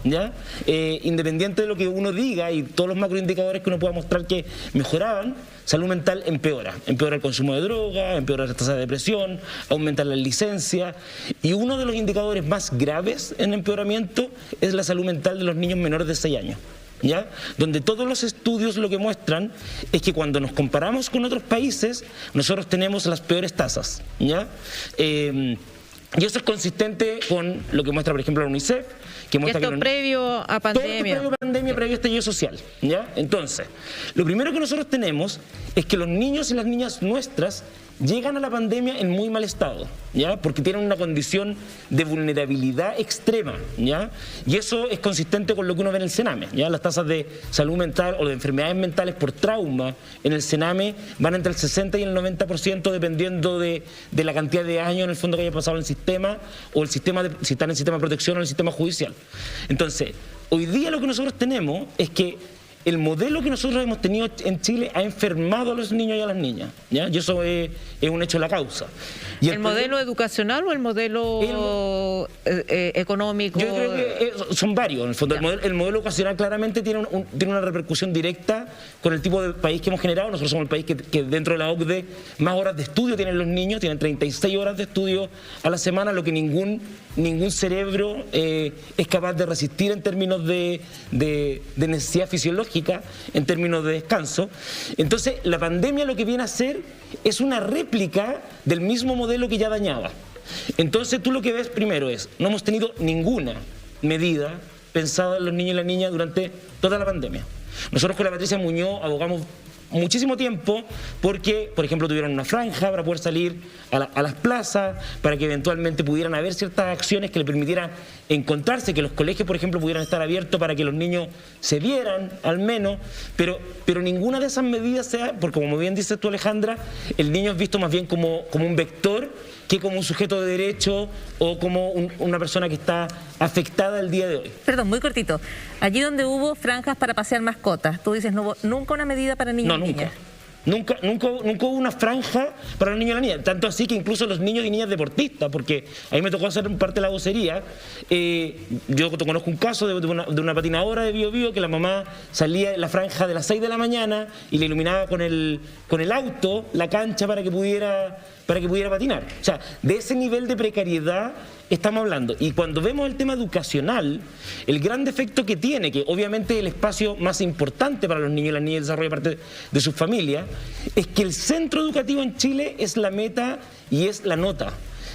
¿ya? Independiente de lo que uno diga y todos los macroindicadores que uno pueda mostrar que mejoraban, salud mental empeora el consumo de droga, empeora la tasa de depresión, aumenta las licencias, y uno de los indicadores más graves en empeoramiento es la salud mental de los niños menores de 6 años, ¿ya? Donde todos los estudios lo que muestran es que cuando nos comparamos con otros países, nosotros tenemos las peores tasas, ¿ya? Y eso es consistente con lo que muestra, por ejemplo, la UNICEF, que muestra esto que previo a pandemia. Previo a pandemia, previo a estallido social, ¿ya? Entonces, lo primero que nosotros tenemos es que los niños y las niñas nuestras llegan a la pandemia en muy mal estado, ¿ya? Porque tienen una condición de vulnerabilidad extrema, ¿ya? Y eso es consistente con lo que uno ve en el Sename, ¿ya? Las tasas de salud mental o de enfermedades mentales por trauma en el Sename van entre el 60 y el 90%, dependiendo de la cantidad de años en el fondo que haya pasado en el sistema, o el sistema si están en el sistema de protección o en el sistema judicial. Entonces, hoy día lo que nosotros tenemos es que el modelo que nosotros hemos tenido en Chile ha enfermado a los niños y a las niñas, ¿ya? Y eso es un hecho de la causa. Y ¿El modelo educacional o el modelo económico? Yo creo que son varios, en el fondo. El modelo educacional claramente tiene una repercusión directa con el tipo de país que hemos generado. Nosotros somos el país que dentro de la OCDE más horas de estudio tienen los niños, tienen 36 horas de estudio a la semana, lo que ningún cerebro es capaz de resistir en términos de necesidad fisiológica, en términos de descanso. Entonces, la pandemia lo que viene a hacer es una réplica del mismo modelo que ya dañaba. Entonces, tú lo que ves primero es, no hemos tenido ninguna medida pensada en los niños y las niñas durante toda la pandemia. Nosotros con la Patricia Muñoz abogamos muchísimo tiempo porque, por ejemplo, tuvieron una franja para poder salir a las plazas, para que eventualmente pudieran haber ciertas acciones que le permitieran encontrarse, que los colegios, por ejemplo, pudieran estar abiertos para que los niños se vieran, al menos, pero ninguna de esas medidas sea, porque como bien dices tú, Alejandra, el niño es visto más bien como un vector que como un sujeto de derecho o como una persona que está afectada el día de hoy. Perdón, muy cortito. Allí donde hubo franjas para pasear mascotas, tú dices, no hubo nunca una medida para niños y niñas. Nunca hubo una franja para los niños y las niñas, tanto así que incluso los niños y niñas deportistas, porque a mí me tocó hacer parte de la vocería. Yo conozco un caso de una patinadora de Bío Bío que la mamá salía en la franja de las 6 de la mañana y le iluminaba con el auto la cancha para que pudiera patinar. O sea, de ese nivel de precariedad estamos hablando. Y cuando vemos el tema educacional, el gran defecto que tiene, que obviamente es el espacio más importante para los niños y las niñas, el desarrollo de parte de sus familias, es que el centro educativo en Chile es la meta y es la nota.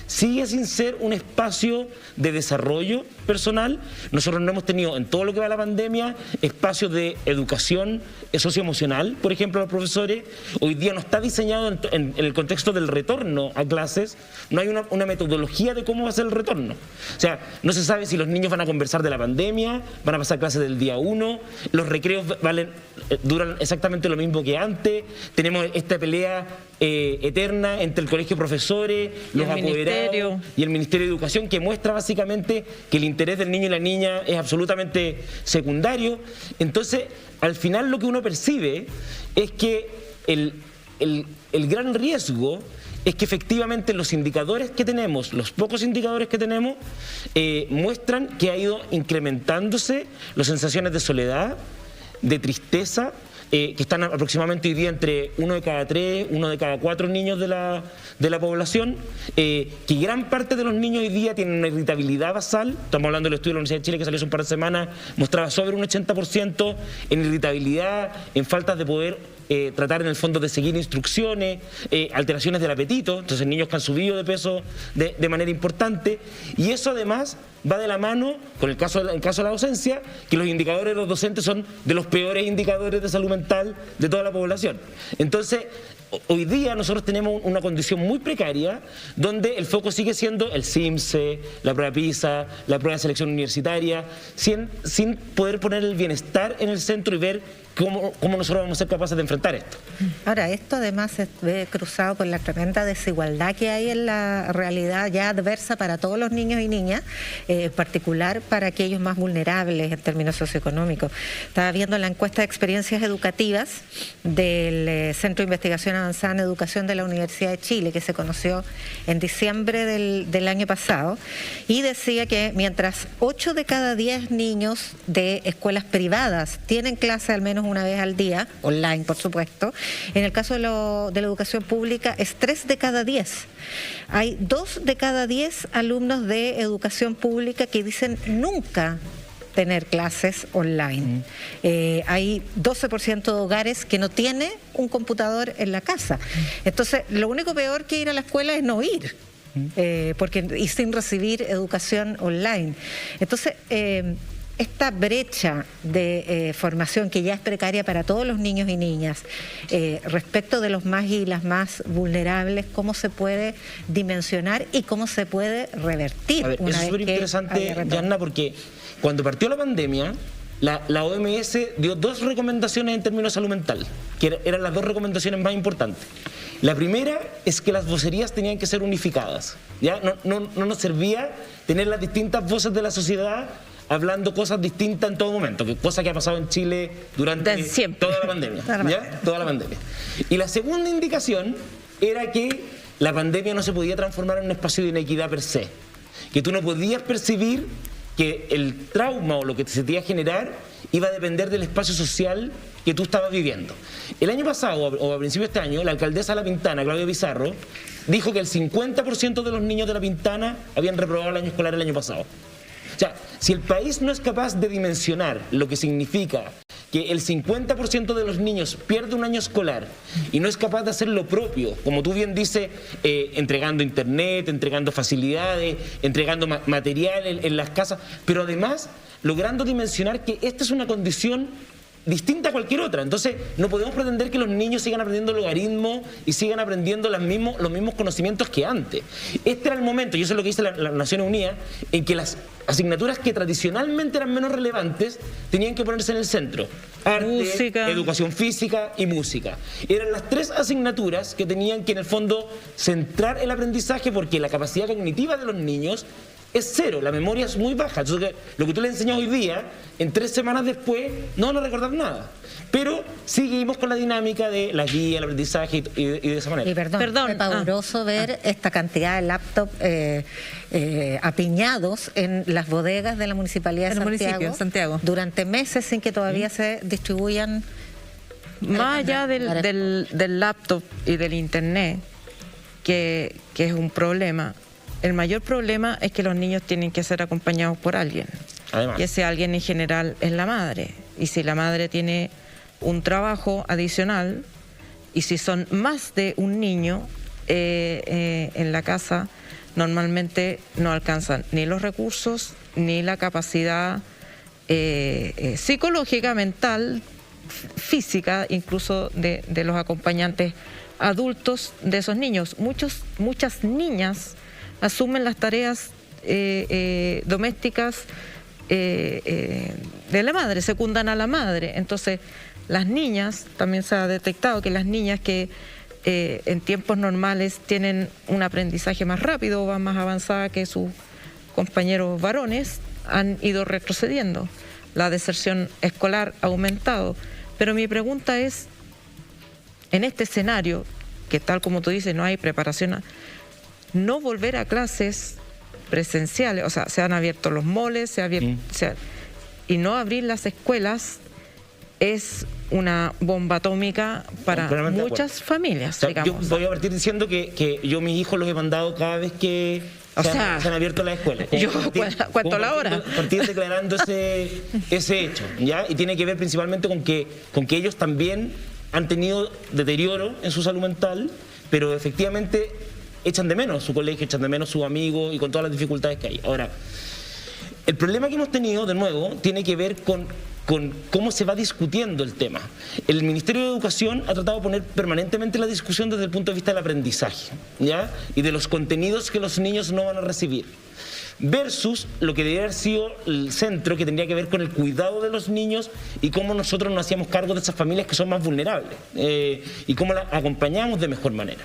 Sigue sin ser un espacio de desarrollo personal. Nosotros no hemos tenido, en todo lo que va a la pandemia, espacios de educación socioemocional, por ejemplo, los profesores. Hoy día no está diseñado en el contexto del retorno a clases, no hay una metodología de cómo va a ser el retorno. O sea, no se sabe si los niños van a conversar de la pandemia, van a pasar clases del día 1, los recreos duran exactamente lo mismo que antes, tenemos esta pelea eterna entre el colegio de profesores, los apoderados y el Ministerio de Educación, que muestra básicamente que el interés del niño y la niña es absolutamente secundario. Entonces, al final lo que uno percibe es que el gran riesgo es que efectivamente los indicadores que tenemos, los pocos indicadores que tenemos, muestran que ha ido incrementándose las sensaciones de soledad, de tristeza, que están aproximadamente hoy día entre 1 de cada 3, 1 de cada 4 niños de la población, que gran parte de los niños hoy día tienen una irritabilidad basal. Estamos hablando del estudio de la Universidad de Chile que salió hace un par de semanas, mostraba sobre un 80% en irritabilidad, en faltas de poder tratar en el fondo de seguir instrucciones, alteraciones del apetito. Entonces niños que han subido de peso de manera importante, y eso además va de la mano con el caso de la docencia, que los indicadores de los docentes son de los peores indicadores de salud mental de toda la población. Entonces, hoy día nosotros tenemos una condición muy precaria donde el foco sigue siendo el CIMSE, la prueba PISA, la prueba de selección universitaria, sin poder poner el bienestar en el centro y ver cómo nosotros vamos a ser capaces de enfrentar esto. Ahora, esto además se ve cruzado por la tremenda desigualdad que hay en la realidad ya adversa para todos los niños y niñas, en particular para aquellos más vulnerables en términos socioeconómicos. Estaba viendo la encuesta de experiencias educativas del Centro de Investigación Avanzada en Educación de la Universidad de Chile, que se conoció en diciembre del año pasado, y decía que mientras 8 de cada 10 niños de escuelas privadas tienen clase al menos una vez al día, online por supuesto, en el caso de la educación pública es 3 de cada 10. Hay 2 de cada 10 alumnos de educación pública que dicen nunca tener clases online. Hay 12% de hogares que no tiene un computador en la casa. Entonces, lo único peor que ir a la escuela es no ir, y sin recibir educación online. Entonces, esta brecha de formación que ya es precaria para todos los niños y niñas, respecto de los más y las más vulnerables, ¿cómo se puede dimensionar y cómo se puede revertir? A ver, eso es súper interesante, Yanna, porque cuando partió la pandemia, la OMS dio 2 recomendaciones en términos de salud mental, que eran las 2 recomendaciones más importantes. La primera es que las vocerías tenían que ser unificadas, ¿ya? No nos servía tener las distintas voces de la sociedad hablando cosas distintas en todo momento, que cosa que ha pasado en Chile durante toda la pandemia. ¿Ya? Toda la pandemia. Y la segunda indicación era que la pandemia no se podía transformar en un espacio de inequidad per se, que tú no podías percibir que el trauma o lo que se te iba a generar iba a depender del espacio social que tú estabas viviendo. El año pasado, o a principios de este año, la alcaldesa de La Pintana, Claudia Pizarro, dijo que el 50% de los niños de La Pintana habían reprobado el año escolar el año pasado. O sea, si el país no es capaz de dimensionar lo que significa que el 50% de los niños pierde un año escolar y no es capaz de hacer lo propio, como tú bien dices, entregando internet, entregando facilidades, entregando material en las casas, pero además logrando dimensionar que esta es una condición distinta a cualquier otra. Entonces, no podemos pretender que los niños sigan aprendiendo logaritmos y sigan aprendiendo los mismos conocimientos que antes. Este era el momento, y eso es lo que dice las Naciones Unidas, en que las asignaturas que tradicionalmente eran menos relevantes tenían que ponerse en el centro. Arte, música, educación física y música. Eran las tres asignaturas que tenían que, en el fondo, centrar el aprendizaje, porque la capacidad cognitiva de los niños es cero, la memoria es muy baja. Entonces, lo que tú le enseñas hoy día, en 3 semanas después, no van a recordar nada. Pero seguimos con la dinámica de la guía, el aprendizaje y de esa manera. Y perdón, es pavoroso ver esta cantidad de laptops apiñados en las bodegas de la Municipalidad de Santiago durante meses sin que todavía se distribuyan. Más allá del laptop y del internet, que es un problema, el mayor problema es que los niños tienen que ser acompañados por alguien. Además. Y ese alguien en general es la madre. Y si la madre tiene un trabajo adicional, y si son más de un niño en la casa, normalmente no alcanzan ni los recursos, ni la capacidad psicológica, mental, física, incluso de los acompañantes adultos de esos niños. Muchas niñas asumen las tareas domésticas de la madre, secundan a la madre. Entonces, las niñas, también se ha detectado que las niñas que en tiempos normales tienen un aprendizaje más rápido o van más avanzada que sus compañeros varones, han ido retrocediendo. La deserción escolar ha aumentado. Pero mi pregunta es, en este escenario, que tal como tú dices, no hay preparación, no volver a clases presenciales, o sea, se han abierto los moles, y no abrir las escuelas es una bomba atómica para muchas familias, o sea, digamos. Yo voy a partir diciendo que yo mis hijos los he mandado cada vez que se han abierto las escuelas. Yo cuento la hora. Partir declarando ese hecho, ¿ya? Y tiene que ver principalmente con que ellos también han tenido deterioro en su salud mental, pero efectivamente echan de menos su colegio, echan de menos sus amigos y con todas las dificultades que hay. Ahora, el problema que hemos tenido, de nuevo, tiene que ver con cómo se va discutiendo el tema. El Ministerio de Educación ha tratado de poner permanentemente la discusión desde el punto de vista del aprendizaje, ¿ya? Y de los contenidos que los niños no van a recibir, versus lo que debería haber sido el centro, que tendría que ver con el cuidado de los niños y cómo nosotros nos hacíamos cargo de esas familias que son más vulnerables y cómo las acompañamos de mejor manera.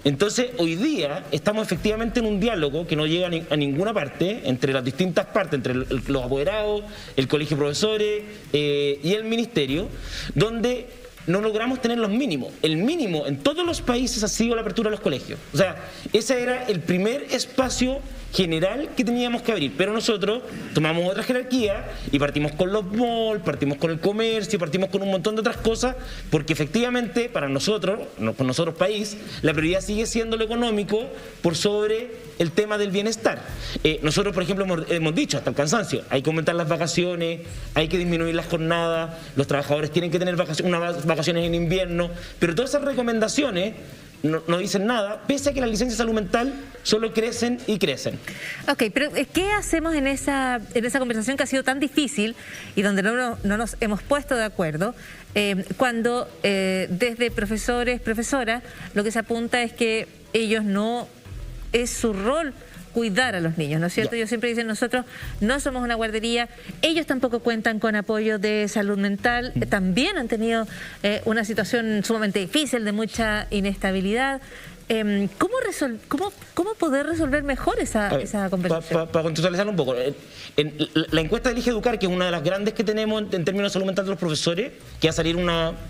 Entonces, hoy día estamos efectivamente en un diálogo que no llega a ninguna parte, entre las distintas partes, entre los apoderados, el colegio de profesores y el ministerio, donde no logramos tener los mínimos. El mínimo en todos los países ha sido la apertura de los colegios. O sea, ese era el primer espacio general que teníamos que abrir, pero nosotros tomamos otra jerarquía y partimos con los malls, partimos con el comercio, partimos con un montón de otras cosas, porque efectivamente para nosotros país, la prioridad sigue siendo lo económico por sobre el tema del bienestar. Nosotros, por ejemplo, hemos dicho hasta el cansancio, hay que aumentar las vacaciones, hay que disminuir las jornadas, los trabajadores tienen que tener unas vacaciones en invierno, pero todas esas recomendaciones no dicen nada, pese a que las licencias de salud mental solo crecen y crecen. Ok, pero ¿qué hacemos en esa conversación que ha sido tan difícil y donde no nos hemos puesto de acuerdo, cuando desde profesores, profesoras, lo que se apunta es que ellos no es su rol cuidar a los niños, ¿no es cierto? Ellos siempre dicen, nosotros no somos una guardería, ellos tampoco cuentan con apoyo de salud mental, también han tenido una situación sumamente difícil, de mucha inestabilidad. ¿Cómo poder resolver mejor esa conversación? Para contextualizar un poco, en la encuesta de Elige Educar, que es una de las grandes que tenemos en términos de salud mental de los profesores, que va a salir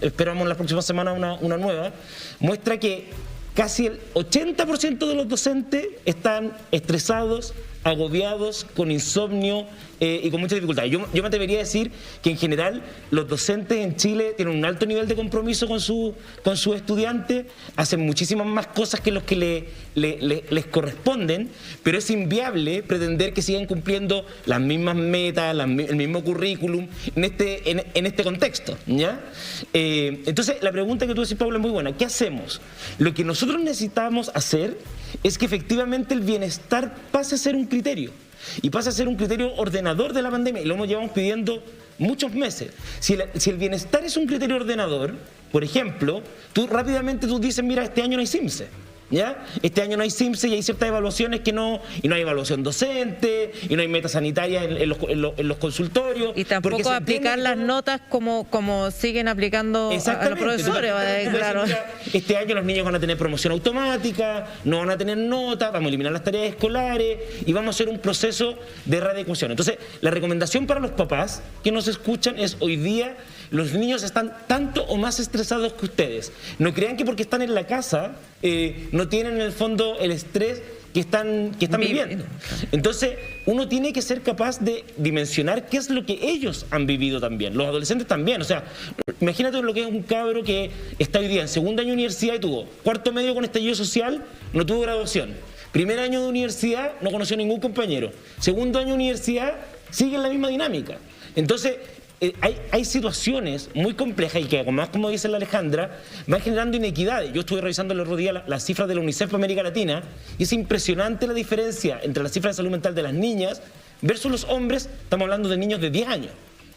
esperamos en las próximas semanas una nueva, muestra que casi el 80% de los docentes están estresados, agobiados, con insomnio y con muchas dificultades. Yo me atrevería a decir que en general los docentes en Chile tienen un alto nivel de compromiso con sus estudiantes, hacen muchísimas más cosas que los que les corresponden, pero es inviable pretender que sigan cumpliendo las mismas metas, el mismo currículum en este contexto, ¿ya? Entonces la pregunta que tú decís, Paula, es muy buena. ¿Qué hacemos? Lo que nosotros necesitamos hacer es que efectivamente el bienestar pase a ser un criterio y pase a ser un criterio ordenador de la pandemia, y lo llevamos pidiendo muchos meses. Si el bienestar es un criterio ordenador, por ejemplo, tú rápidamente dices, mira, este año no hay CIMSE, ¿ya? Este año no hay CIMSE y hay ciertas evaluaciones y no hay evaluación docente, y no hay metas sanitarias en los consultorios. Y tampoco aplicar las notas como siguen aplicando a los profesores. Claro. Este año los niños van a tener promoción automática, no van a tener notas, vamos a eliminar las tareas escolares y vamos a hacer un proceso de readecuación. Entonces, la recomendación para los papás que nos escuchan es: hoy día los niños están tanto o más estresados que ustedes. No crean que porque están en la casa no tienen en el fondo el estrés que están viviendo. Entonces, uno tiene que ser capaz de dimensionar qué es lo que ellos han vivido también. Los adolescentes también. O sea, imagínate lo que es un cabro que está hoy día en segundo año de universidad y tuvo cuarto medio con estallido social, no tuvo graduación. Primer año de universidad, no conoció ningún compañero. Segundo año de universidad, sigue en la misma dinámica. Entonces, hay situaciones muy complejas y que, además, como dice la Alejandra, van generando inequidades. Yo estuve revisando el otro día las cifras de la UNICEF para América Latina y es impresionante la diferencia entre las cifras de salud mental de las niñas versus los hombres. Estamos hablando de niños de 10 años.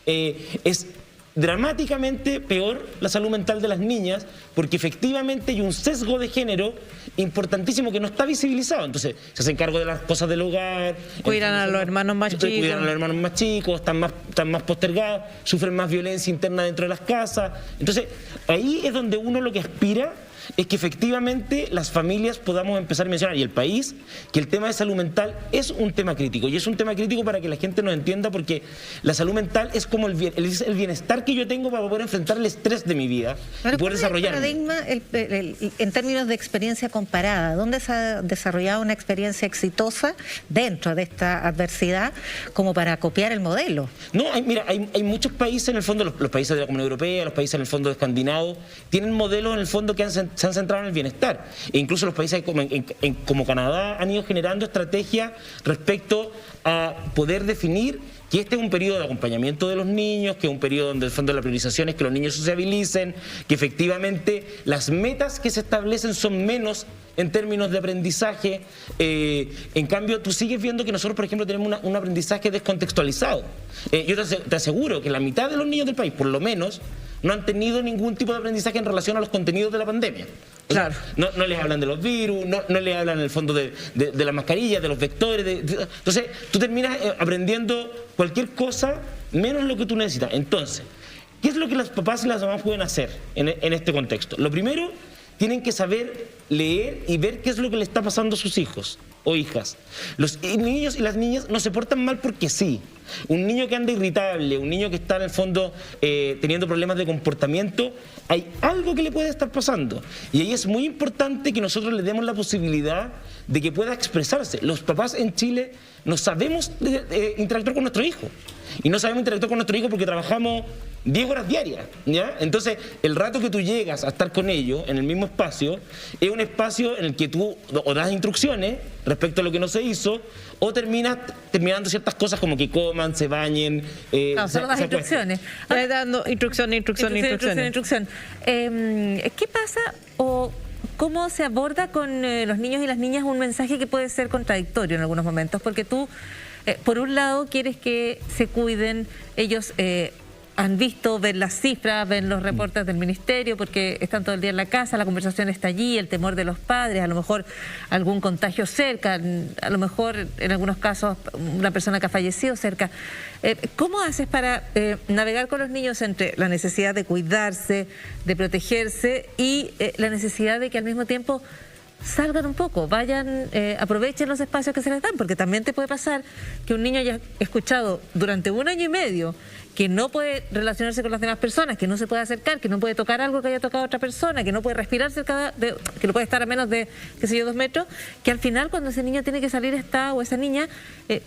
Es dramáticamente peor la salud mental de las niñas porque efectivamente hay un sesgo de género importantísimo que no está visibilizado. Entonces se hacen cargo de las cosas del hogar, cuidan a los hermanos más chicos, están más postergados, sufren más violencia interna dentro de las casas. Entonces ahí es donde uno lo que aspira es que efectivamente las familias podamos empezar a mencionar, y el país, que el tema de salud mental es un tema crítico, y es un tema crítico para que la gente nos entienda, porque la salud mental es como el bienestar que yo tengo para poder enfrentar el estrés de mi vida y poder desarrollarme. El paradigma en términos de experiencia comparada, ¿dónde se ha desarrollado una experiencia exitosa dentro de esta adversidad como para copiar el modelo? No, hay muchos países en el fondo, los países de la Comunidad Europea, los países en el fondo escandinavos, tienen modelos en el fondo que se han centrado en el bienestar. E incluso los países como Canadá han ido generando estrategias respecto a poder definir que este es un periodo de acompañamiento de los niños, que es un periodo donde el fondo de la priorización es que los niños sociabilicen, que efectivamente las metas que se establecen son menos en términos de aprendizaje. En cambio, tú sigues viendo que nosotros, por ejemplo, tenemos un aprendizaje descontextualizado. Yo te aseguro que la mitad de los niños del país, por lo menos, no han tenido ningún tipo de aprendizaje en relación a los contenidos de la pandemia. Claro. No les hablan de los virus, no les hablan en el fondo de las mascarillas, de los vectores. Entonces, tú terminas aprendiendo cualquier cosa menos lo que tú necesitas. Entonces, ¿qué es lo que los papás y las mamás pueden hacer en este contexto? Lo primero, tienen que saber leer y ver qué es lo que le está pasando a sus hijos o hijas. Los niños y las niñas no se portan mal porque sí. Un niño que anda irritable, un niño que está en el fondo teniendo problemas de comportamiento, hay algo que le puede estar pasando. Y ahí es muy importante que nosotros le demos la posibilidad de que pueda expresarse. Los papás en Chile no sabemos interactuar con nuestro hijo. Y no sabemos interactuar con nuestro hijo porque trabajamos 10 horas diarias, ¿ya? Entonces, el rato que tú llegas a estar con ellos en el mismo espacio, es un espacio en el que tú o das instrucciones respecto a lo que no se hizo, o terminando ciertas cosas como que coman, se bañen. Solo das instrucciones. Dando instrucción. ¿Qué pasa o cómo se aborda con los niños y las niñas un mensaje que puede ser contradictorio en algunos momentos? Porque tú, por un lado, quieres que se cuiden, ellos han visto, ven las cifras, ven los reportes del ministerio, porque están todo el día en la casa, la conversación está allí, el temor de los padres, a lo mejor algún contagio cerca, a lo mejor en algunos casos una persona que ha fallecido cerca. ¿Cómo haces para navegar con los niños entre la necesidad de cuidarse, de protegerse y la necesidad de que al mismo tiempo salgan un poco, vayan, aprovechen los espacios que se les dan, porque también te puede pasar que un niño haya escuchado durante 1 año y medio que no puede relacionarse con las demás personas, que no se puede acercar, que no puede tocar algo que haya tocado otra persona, que no puede respirar cerca que no puede estar a menos de, qué sé yo, 2 metros, que al final cuando ese niño tiene que salir o esa niña,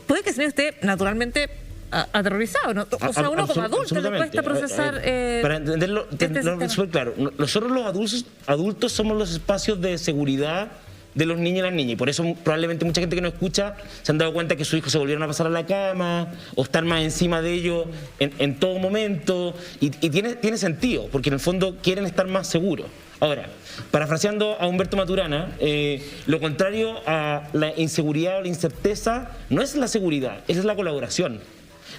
puede que ese niño esté naturalmente aterrorizado, ¿no? O sea, uno como adulto le cuesta procesar. Para entenderlo, súper claro, nosotros los adultos somos los espacios de seguridad de los niños y las niñas, y por eso probablemente mucha gente que nos escucha se han dado cuenta que sus hijos se volvieron a pasar a la cama o están más encima de ellos en todo momento, y tiene sentido, porque en el fondo quieren estar más seguros. Ahora, parafraseando a Humberto Maturana, lo contrario a la inseguridad o la incerteza no es la seguridad, es la colaboración.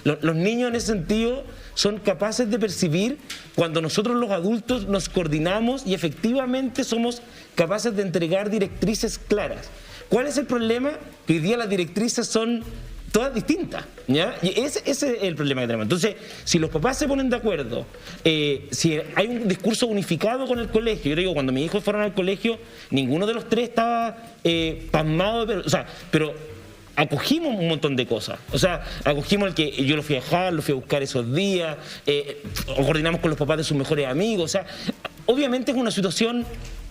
Los niños en ese sentido son capaces de percibir cuando nosotros los adultos nos coordinamos y efectivamente somos capaces de entregar directrices claras. ¿Cuál es el problema? Que hoy día las directrices son todas distintas, ¿ya? Y ese es el problema que tenemos. Entonces, si los papás se ponen de acuerdo, si hay un discurso unificado con el colegio, yo digo, cuando mis hijos fueron al colegio, ninguno de los tres estaba pasmado, pero acogimos un montón de cosas. O sea, acogimos el que yo lo fui a dejar, lo fui a buscar esos días, coordinamos con los papás de sus mejores amigos. O sea, obviamente es una situación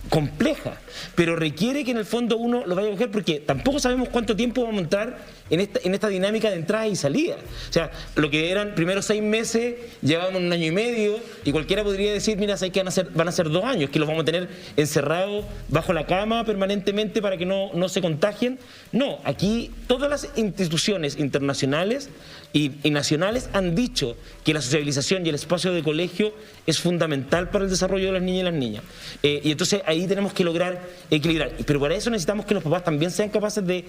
compleja, pero requiere que en el fondo uno lo vaya a coger, porque tampoco sabemos cuánto tiempo vamos a entrar en esta dinámica de entrada y salida. O sea, lo que eran primero 6 meses, llevamos 1 año y medio, y cualquiera podría decir, mira, ¿sabes qué? Van a ser 2 años, que los vamos a tener encerrados bajo la cama permanentemente para que no se contagien. No, aquí todas las instituciones internacionales y nacionales han dicho que la sociabilización y el espacio de colegio es fundamental para el desarrollo de las niñas y las niñas. Y entonces ahí tenemos que lograr equilibrar. Pero para eso necesitamos que los papás también sean capaces de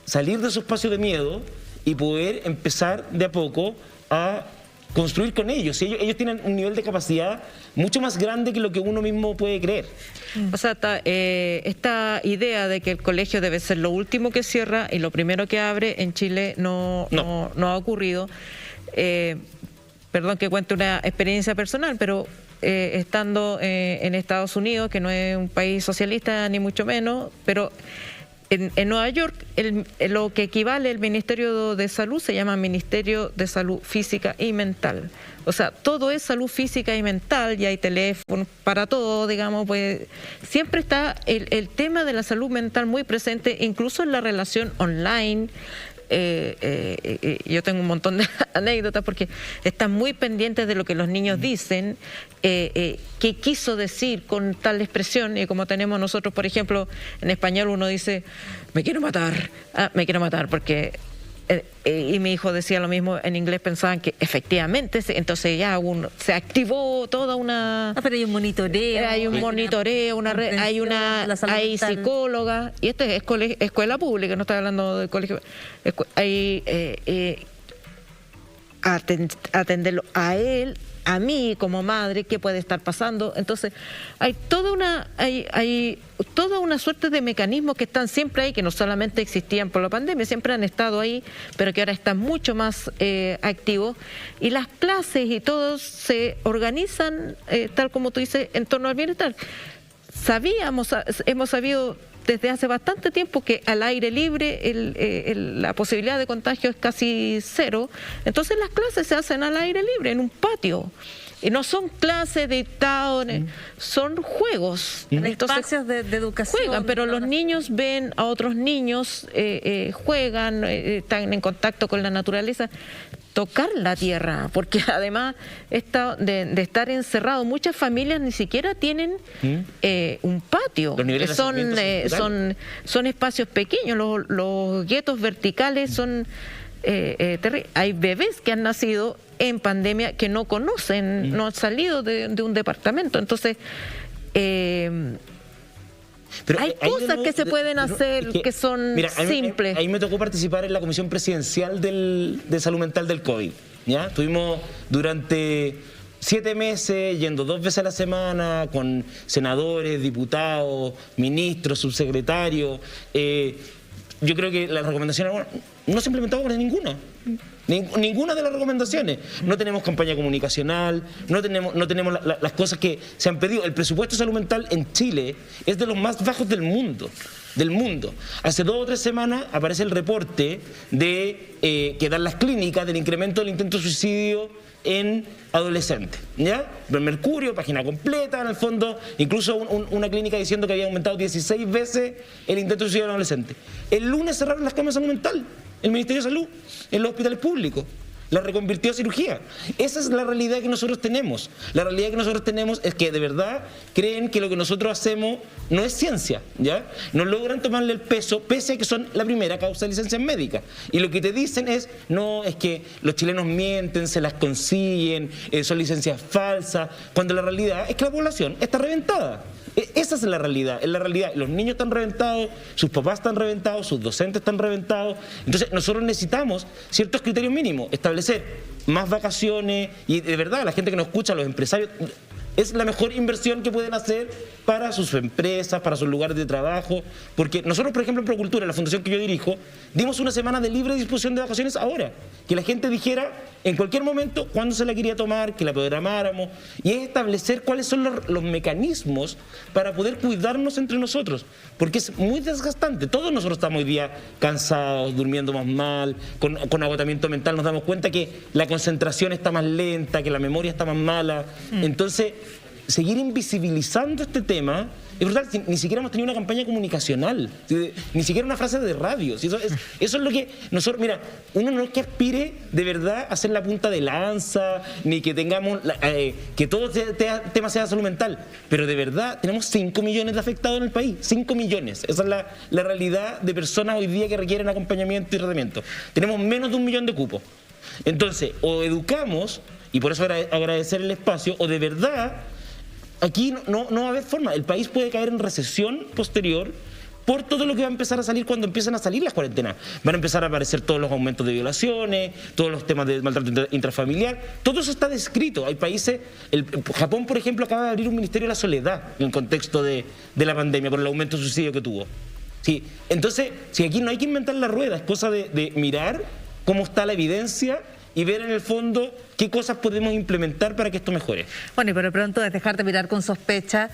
salir de su espacio de miedo y poder empezar de a poco a construir con ellos. Ellos tienen un nivel de capacidad mucho más grande que lo que uno mismo puede creer. O sea, esta idea de que el colegio debe ser lo último que cierra y lo primero que abre en Chile no ha ocurrido. Perdón que cuente una experiencia personal, pero estando en Estados Unidos, que no es un país socialista ni mucho menos, pero en Nueva York lo que equivale al Ministerio de Salud se llama Ministerio de Salud Física y Mental. O sea, todo es salud física y mental, y hay teléfonos para todo, digamos, pues siempre está el tema de la salud mental muy presente, incluso en la relación online. Yo tengo un montón de anécdotas porque están muy pendientes de lo que los niños dicen, qué quiso decir con tal expresión, y como tenemos nosotros, por ejemplo, en español uno dice, me quiero matar, porque... y mi hijo decía lo mismo en inglés, pensaban que efectivamente, entonces ya se activó toda una... pero hay un monitoreo. Hay un monitoreo, hay psicóloga, y esto es escuela pública, no estoy hablando de colegio. Hay atenderlo a él, a mí como madre, qué puede estar pasando. Entonces hay toda una suerte de mecanismos que están siempre ahí, que no solamente existían por la pandemia, siempre han estado ahí, pero que ahora están mucho más activos, y las clases y todos se organizan tal como tú dices, en torno al bienestar. Hemos sabido desde hace bastante tiempo que al aire libre la posibilidad de contagio es casi 0, entonces las clases se hacen al aire libre, en un patio. Y no son clases dictados, son juegos. Entonces, espacios de educación. Juegan, pero los niños ven a otros niños, juegan, están en contacto con la naturaleza. Tocar la tierra, porque además de estar encerrado, muchas familias ni siquiera tienen un patio. Son espacios pequeños, los guetos verticales son terribles. Hay bebés que han nacido en pandemia que no conocen, no han salido de un departamento. Entonces, pero hay cosas que se pueden hacer que son simples. Ahí me tocó participar en la Comisión Presidencial de Salud Mental del COVID. ¿Ya? Estuvimos durante 7 meses yendo 2 veces a la semana con senadores, diputados, ministros, subsecretarios. Yo creo que las recomendaciones no se implementaron por ninguna. Ninguna de las recomendaciones. No tenemos campaña comunicacional, no tenemos las cosas que se han pedido. El presupuesto de salud mental en Chile es de los más bajos del mundo. del mundo. Hace 2 o 3 semanas aparece el reporte de que dan las clínicas del incremento del intento de suicidio en adolescentes, ¿ya? Mercurio, página completa, en el fondo, incluso una clínica diciendo que había aumentado 16 veces el intento de suicidio en adolescentes. El lunes cerraron las camas de salud mental, el Ministerio de Salud, en los hospitales públicos. La reconvirtió a cirugía. Esa es la realidad que nosotros tenemos. La realidad que nosotros tenemos es que de verdad creen que lo que nosotros hacemos no es ciencia, ¿ya? No logran tomarle el peso, pese a que son la primera causa de licencias médicas. Y lo que te dicen es, no, es que los chilenos mienten, se las consiguen, son licencias falsas, cuando la realidad es que la población está reventada. Esa es la realidad, los niños están reventados, sus papás están reventados, sus docentes están reventados. Entonces nosotros necesitamos ciertos criterios mínimos, establecer más vacaciones y de verdad la gente que nos escucha, los empresarios, es la mejor inversión que pueden hacer para sus empresas, para sus lugares de trabajo, porque nosotros, por ejemplo, en Procultura, la fundación que yo dirijo, dimos una semana de libre disposición de vacaciones ahora, que la gente dijera en cualquier momento cuándo se la quería tomar, que la programáramos, y es establecer cuáles son los mecanismos para poder cuidarnos entre nosotros, porque es muy desgastante. Todos nosotros estamos hoy día cansados, durmiendo más mal, con agotamiento mental, nos damos cuenta que la concentración está más lenta, que la memoria está más mala. Entonces, seguir invisibilizando este tema es brutal. Ni siquiera hemos tenido una campaña comunicacional, ni siquiera una frase de radio. Eso es lo que nosotros, mira, uno no es que aspire de verdad a ser la punta de lanza, ni que tengamos que todo tema sea salud mental, pero de verdad tenemos 5 millones de afectados en el país, 5 millones. Esa es la realidad de personas hoy día que requieren acompañamiento y tratamiento. Tenemos menos de 1 millón de cupos. Entonces, o educamos, y por eso agradecer el espacio, o de verdad aquí no va a haber forma. El país puede caer en recesión posterior por todo lo que va a empezar a salir cuando empiezan a salir las cuarentenas. Van a empezar a aparecer todos los aumentos de violaciones, todos los temas de maltrato intrafamiliar. Todo eso está descrito. Hay países, Japón, por ejemplo, acaba de abrir un Ministerio de la Soledad en el contexto de la pandemia, por el aumento de suicidio que tuvo. Sí. Entonces, si aquí no hay que inventar la rueda, es cosa de mirar cómo está la evidencia y ver en el fondo qué cosas podemos implementar para que esto mejore. Bueno, y por lo pronto es dejar de mirar con sospecha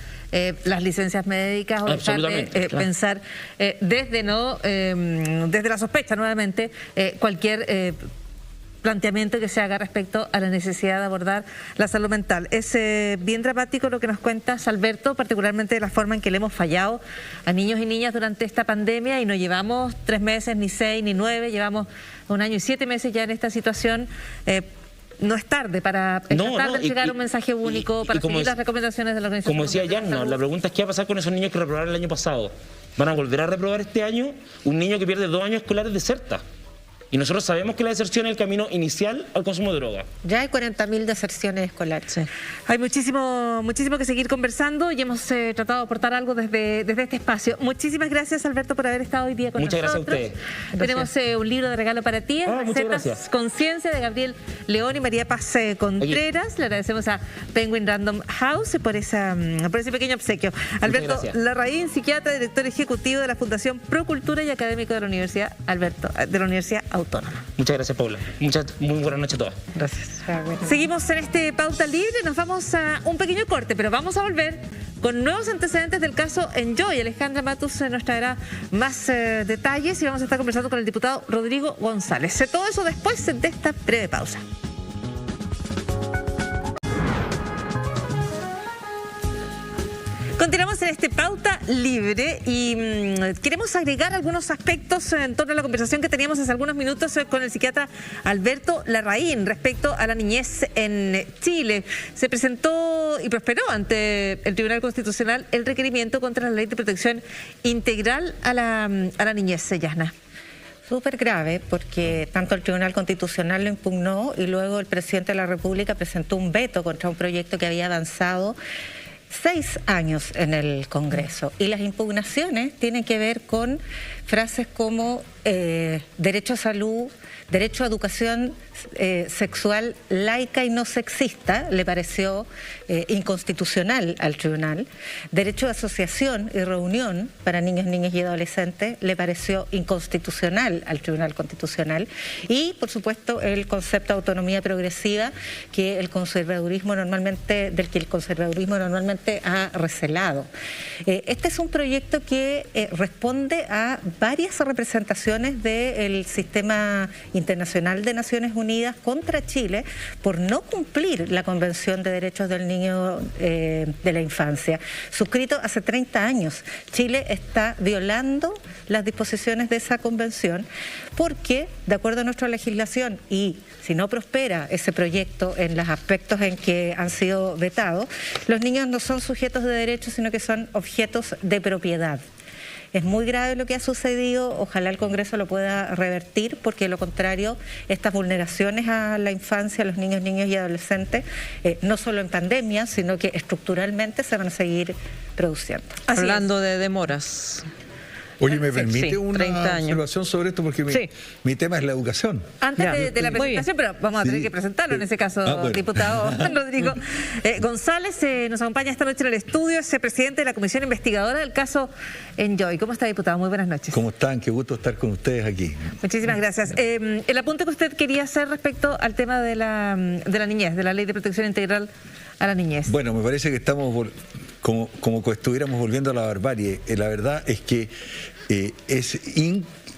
las licencias médicas o dejar de pensar desde la sospecha nuevamente cualquier planteamiento que se haga respecto a la necesidad de abordar la salud mental. Es bien dramático lo que nos cuentas, Alberto, particularmente de la forma en que le hemos fallado a niños y niñas durante esta pandemia, y no llevamos 3 meses, ni 6, ni 9, llevamos 1 año y 7 meses ya en esta situación. No es tarde para llegar un mensaje único, para seguir las recomendaciones de la Organización. Como decía Yarna, la pregunta es qué va a pasar con esos niños que reprobaron el año pasado. ¿Van a volver a reprobar este año? Un niño que pierde 2 años escolares deserta. Y nosotros sabemos que la deserción es el camino inicial al consumo de droga. Ya hay 40.000 deserciones escolares. Sí. Hay muchísimo que seguir conversando y hemos tratado de aportar algo desde este espacio. Muchísimas gracias, Alberto, por haber estado hoy día con nosotros. Muchas gracias a ustedes. Tenemos un libro de regalo para ti, Recetas Conciencia, de Gabriel León y María Paz Contreras. Le agradecemos a Penguin Random House por ese pequeño obsequio. Alberto Larraín, psiquiatra, director ejecutivo de la Fundación Procultura y académico de la Universidad Autónoma. Muchas gracias, Paula. Muy buenas noches a todas. Gracias. Seguimos en este Pauta Libre, nos vamos a un pequeño corte, pero vamos a volver con nuevos antecedentes del caso Enjoy. Alejandra Matus nos traerá más detalles y vamos a estar conversando con el diputado Rodrigo González. Todo eso después de esta breve pausa. Continuamos en este Pauta Libre y queremos agregar algunos aspectos en torno a la conversación que teníamos hace algunos minutos con el psiquiatra Alberto Larraín respecto a la niñez en Chile. Se presentó y prosperó ante el Tribunal Constitucional el requerimiento contra la Ley de Protección Integral a la niñez, Yarna. Súper grave, porque tanto el Tribunal Constitucional lo impugnó y luego el presidente de la República presentó un veto contra un proyecto que había avanzado 6 años en el Congreso, y las impugnaciones tienen que ver con frases como derecho a salud, derecho a educación sexual laica y no sexista, le pareció inconstitucional al tribunal. Derecho a asociación y reunión para niños, niñas y adolescentes le pareció inconstitucional al Tribunal Constitucional. Y, por supuesto, el concepto de autonomía progresiva del que el conservadurismo normalmente bastante ha recelado. Este es un proyecto que responde a varias representaciones del sistema internacional de Naciones Unidas contra Chile por no cumplir la Convención de Derechos del Niño de la Infancia, suscrito hace 30 años. Chile está violando las disposiciones de esa convención porque, de acuerdo a nuestra legislación, y si no prospera ese proyecto en los aspectos en que han sido vetados, los niños no son sujetos de derechos, sino que son objetos de propiedad. Es muy grave lo que ha sucedido, ojalá el Congreso lo pueda revertir, porque de lo contrario, estas vulneraciones a la infancia, a los niños y adolescentes, no solo en pandemia, sino que estructuralmente se van a seguir produciendo. Hablando de demoras. Oye, ¿me permite sí, una observación sobre esto? Porque mi tema es la educación. Antes de la presentación, pero vamos a tener que presentarlo en ese caso, bueno. Diputado Rodrigo González nos acompaña esta noche en el estudio, es el presidente de la Comisión Investigadora del caso Enjoy. ¿Cómo está, diputado? Muy buenas noches. ¿Cómo están? Qué gusto estar con ustedes aquí. Muchísimas gracias. El apunte que usted quería hacer respecto al tema de la niñez, de la Ley de Protección Integral a la Niñez. Bueno, me parece que estamos como que estuviéramos volviendo a la barbarie. La verdad es que es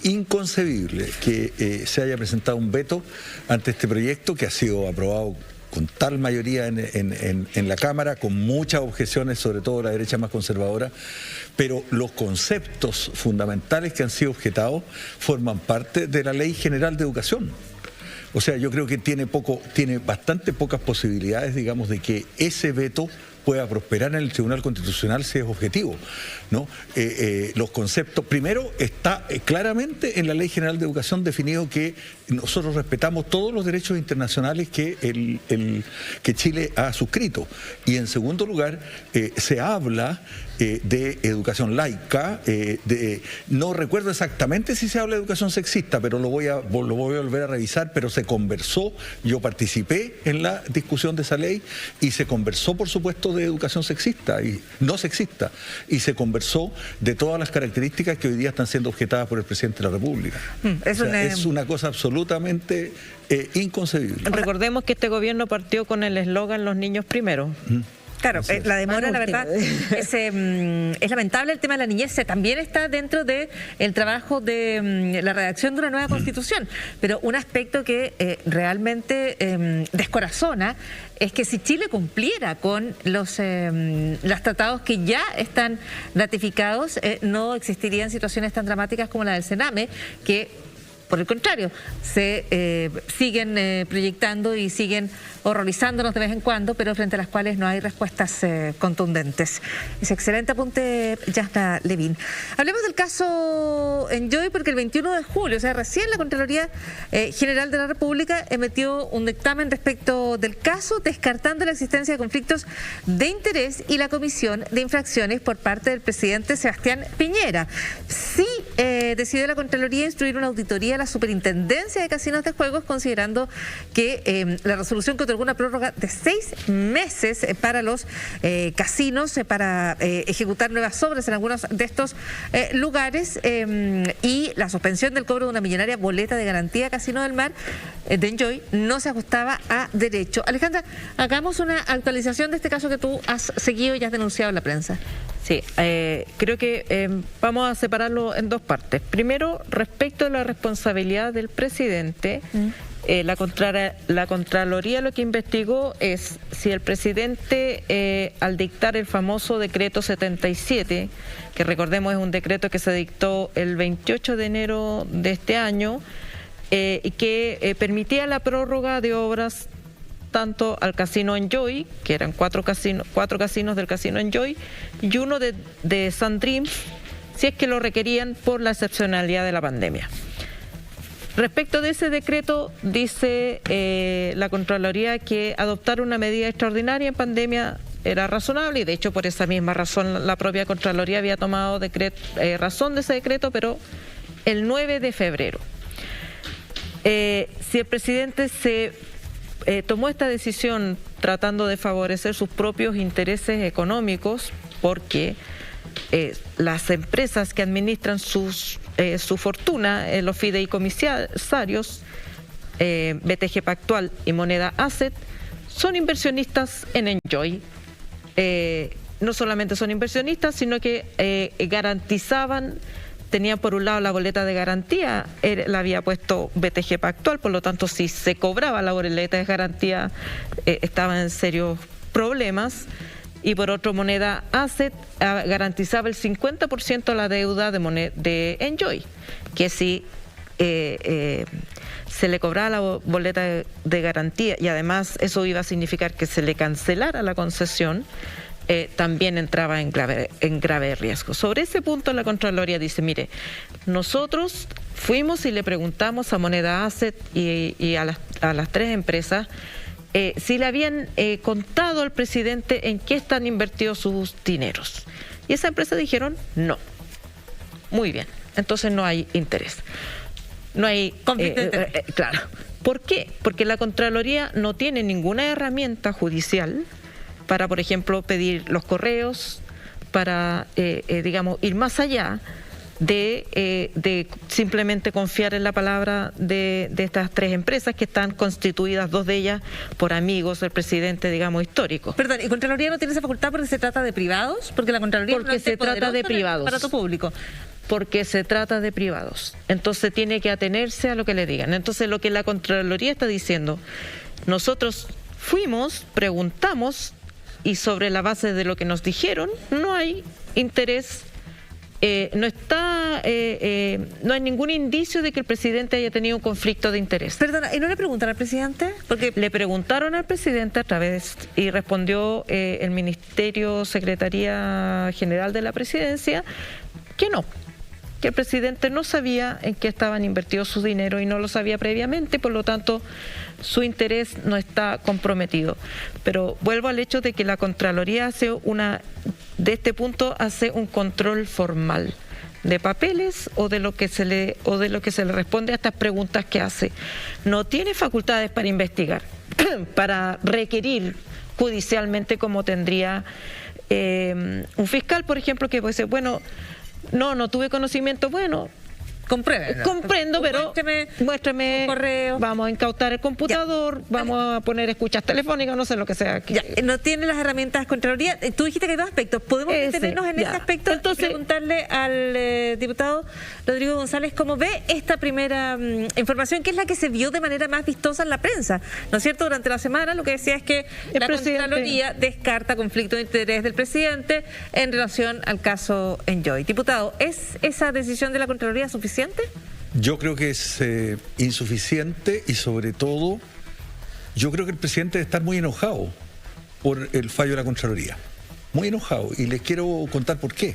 inconcebible que se haya presentado un veto ante este proyecto que ha sido aprobado con tal mayoría en la Cámara, con muchas objeciones, sobre todo la derecha más conservadora, pero los conceptos fundamentales que han sido objetados forman parte de la Ley General de Educación. O sea, yo creo que tiene bastante pocas posibilidades, digamos, de que ese veto pueda prosperar en el Tribunal Constitucional si es objetivo, ¿no? Los conceptos, primero está claramente en la Ley General de Educación definido que nosotros respetamos todos los derechos internacionales que Chile ha suscrito, y en segundo lugar se habla de educación laica, no recuerdo exactamente si se habla de educación sexista, pero lo voy a volver a revisar, pero se conversó, yo participé en la discusión de esa ley y se conversó, por supuesto, de educación sexista y no sexista, y se conversó de todas las características que hoy día están siendo objetadas por el presidente de la República. Es una cosa absolutamente inconcebible. Recordemos que este gobierno partió con el eslogan "Los niños primero". Claro, la demora, la verdad, es lamentable. El tema de la niñez también está dentro del trabajo de la redacción de una nueva Constitución, pero un aspecto que realmente descorazona es que si Chile cumpliera con los tratados que ya están ratificados, no existirían situaciones tan dramáticas como la del Sename, que por el contrario, se siguen proyectando y siguen horrorizándonos de vez en cuando, pero frente a las cuales no hay respuestas contundentes. Es excelente apunte, Yasna Levin. Hablemos del caso Enjoy, porque el 21 de julio, o sea, recién la Contraloría General de la República emitió un dictamen respecto del caso, descartando la existencia de conflictos de interés y la comisión de infracciones por parte del presidente Sebastián Piñera. Sí decidió la Contraloría instruir una auditoría a la Superintendencia de Casinos de Juegos, considerando que la resolución que otorgó una prórroga de 6 meses para los casinos, para ejecutar nuevas obras en algunos de estos lugares, y la suspensión del cobro de una millonaria boleta de garantía Casino del Mar de Enjoy no se ajustaba a derecho. Alejandra, hagamos una actualización de este caso que tú has seguido y has denunciado en la prensa. Sí, creo que vamos a separarlo en dos partes. Primero, respecto a la responsabilidad del presidente, la Contraloría lo que investigó es si el presidente, al dictar el famoso decreto 77, que recordemos es un decreto que se dictó el 28 de enero de este año, y que permitía la prórroga de obras tanto al Casino Enjoy, que eran cuatro casinos del Casino Enjoy, y uno de Sun Dreams, si es que lo requerían por la excepcionalidad de la pandemia. Respecto de ese decreto, dice la Contraloría que adoptar una medida extraordinaria en pandemia era razonable, y de hecho por esa misma razón la propia Contraloría había tomado razón de ese decreto, pero el 9 de febrero. Si el presidente tomó esta decisión tratando de favorecer sus propios intereses económicos, porque las empresas que administran su fortuna, los fideicomisarios, BTG Pactual y Moneda Asset, son inversionistas en Enjoy. no solamente son inversionistas, sino que garantizaban, tenían por un lado la boleta de garantía, la había puesto BTG Pactual, por lo tanto si se cobraba la boleta de garantía estaba en serios problemas. Y por otro, Moneda Asset garantizaba el 50% de la deuda de Enjoy, que si se le cobraba la boleta de garantía y además eso iba a significar que se le cancelara la concesión, también entraba en grave riesgo. Sobre ese punto la Contraloría dice, mire, nosotros fuimos y le preguntamos a Moneda Asset y a las tres empresas si le habían contado al presidente en qué están invertidos sus dineros. Y esa empresa dijeron no. Muy bien, entonces no hay interés. No hay conflicto de interés. Claro. ¿Por qué? Porque la Contraloría no tiene ninguna herramienta judicial para, por ejemplo, pedir los correos, para, digamos, ir más allá de simplemente confiar en la palabra de estas tres empresas que están constituidas, dos de ellas, por amigos del presidente, digamos, histórico. Perdón, ¿y Contraloría no tiene esa facultad porque se trata de privados? Porque la Contraloría porque se trata de privados. Aparato público. Porque se trata de privados. Entonces tiene que atenerse a lo que le digan. Entonces lo que la Contraloría está diciendo, nosotros fuimos, preguntamos y sobre la base de lo que nos dijeron, no hay interés. No hay ningún indicio de que el presidente haya tenido un conflicto de interés. Perdona, ¿y no le preguntaron al presidente? Porque le preguntaron al presidente a través, y respondió el Ministerio Secretaría General de la Presidencia, que no, que el presidente no sabía en qué estaban invertidos sus dinero y no lo sabía previamente, por lo tanto su interés no está comprometido. Pero vuelvo al hecho de que la Contraloría de este punto hace un control formal de papeles o de lo que se le responde a estas preguntas que hace. No tiene facultades para investigar, para requerir judicialmente como tendría un fiscal, por ejemplo, que puede decir, bueno, no tuve conocimiento, bueno, comprendo, pero muéstrame correo, vamos a incautar el computador, vamos a poner escuchas telefónicas, no sé lo que sea. No tiene las herramientas Contraloría. Tú dijiste que hay dos aspectos. ¿Podemos detenernos en ese aspecto? Entonces, preguntarle al diputado Rodrigo González cómo ve esta primera información, que es la que se vio de manera más vistosa en la prensa, ¿no es cierto? Durante la semana lo que decía es que la Contraloría descarta conflicto de interés del presidente en relación al caso Enjoy. Diputado, ¿es esa decisión de la Contraloría suficiente? Yo creo que es insuficiente y sobre todo yo creo que el presidente debe estar muy enojado por el fallo de la Contraloría. Muy enojado, y les quiero contar por qué.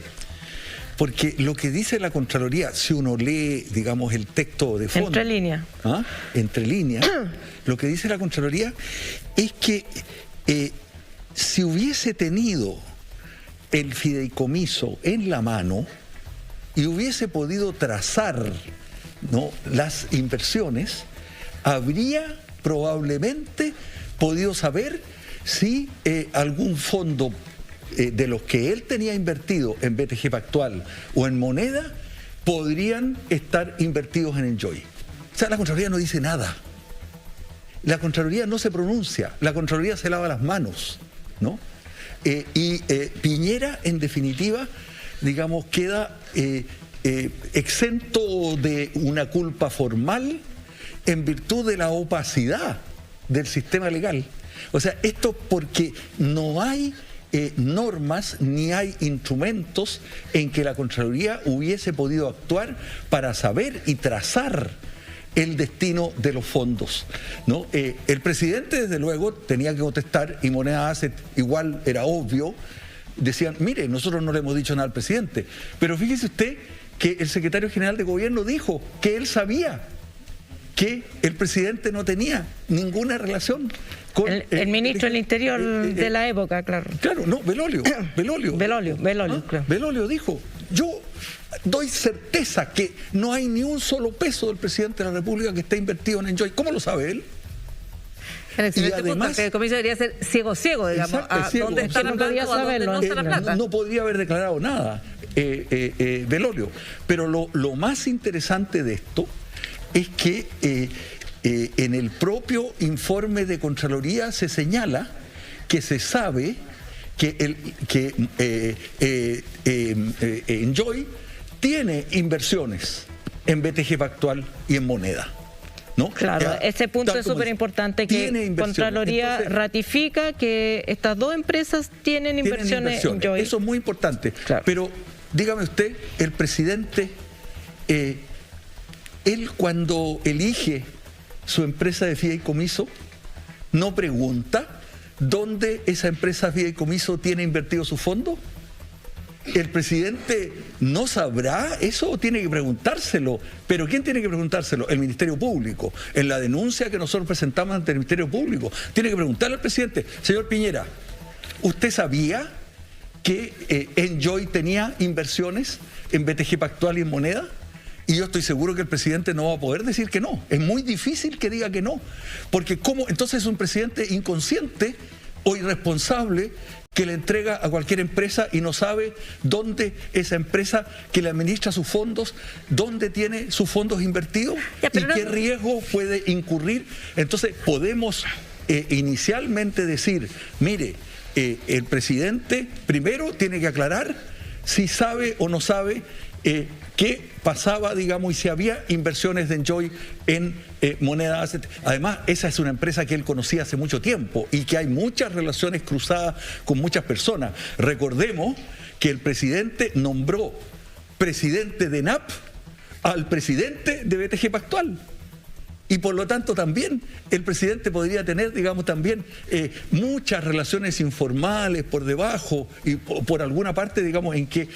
Porque lo que dice la Contraloría, si uno lee, digamos, el texto de fondo... Entre líneas, lo que dice la Contraloría es que si hubiese tenido el fideicomiso en la mano y hubiese podido trazar, ¿no?, las inversiones, habría probablemente podido saber si algún fondo de los que él tenía invertido en BTG Pactual o en Moneda podrían estar invertidos en Enjoy. O sea, la Contraloría no dice nada. La Contraloría no se pronuncia, la Contraloría se lava las manos, ¿no? Piñera, en definitiva, digamos, queda exento de una culpa formal en virtud de la opacidad del sistema legal. O sea, esto porque no hay normas ni hay instrumentos en que la Contraloría hubiese podido actuar para saber y trazar el destino de los fondos, ¿no? El presidente, desde luego, tenía que contestar, y Moneda Asset igual era obvio. Decían, mire, nosotros no le hemos dicho nada al presidente, pero fíjese usted que el secretario general de gobierno dijo que él sabía que el presidente no tenía ninguna relación con... El ministro del Interior de la época, claro. Claro, no, Belolio, claro. Belolio dijo, yo doy certeza que no hay ni un solo peso del presidente de la República que esté invertido en Enjoy. ¿Cómo lo sabe él? Y además, el comisario debería ser ciego, digamos, exacto, dónde está la plata, no podría haber declarado nada, Belolio. Pero lo más interesante de esto es que en el propio informe de Contraloría se señala que se sabe que Enjoy tiene inversiones en BTG Pactual y en moneda, ¿no? Claro, ese punto es súper importante, que Contraloría ratifica que estas dos empresas tienen inversiones en Enjoy. Eso es muy importante. Claro. Pero dígame usted, el presidente, él cuando elige su empresa de fideicomiso, no pregunta dónde esa empresa fideicomiso tiene invertido su fondo. ¿El presidente no sabrá eso o tiene que preguntárselo? ¿Pero quién tiene que preguntárselo? El Ministerio Público. En la denuncia que nosotros presentamos ante el Ministerio Público, tiene que preguntarle al presidente: señor Piñera, ¿usted sabía que Enjoy tenía inversiones en BTG Pactual y en moneda? Y yo estoy seguro que el presidente no va a poder decir que no. Es muy difícil que diga que no. Porque ¿cómo? Entonces es un presidente inconsciente o irresponsable que le entrega a cualquier empresa y no sabe dónde esa empresa que le administra sus fondos, dónde tiene sus fondos invertidos y qué riesgo puede incurrir. Entonces podemos inicialmente decir, mire, el presidente primero tiene que aclarar si sabe o no sabe qué pasaba, digamos, y si había inversiones de Enjoy en moneda asset. Además, esa es una empresa que él conocía hace mucho tiempo y que hay muchas relaciones cruzadas con muchas personas. Recordemos que el presidente nombró presidente de NAP al presidente de BTG Pactual. Y por lo tanto también el presidente podría tener, digamos, también muchas relaciones informales por debajo y por alguna parte, digamos, en que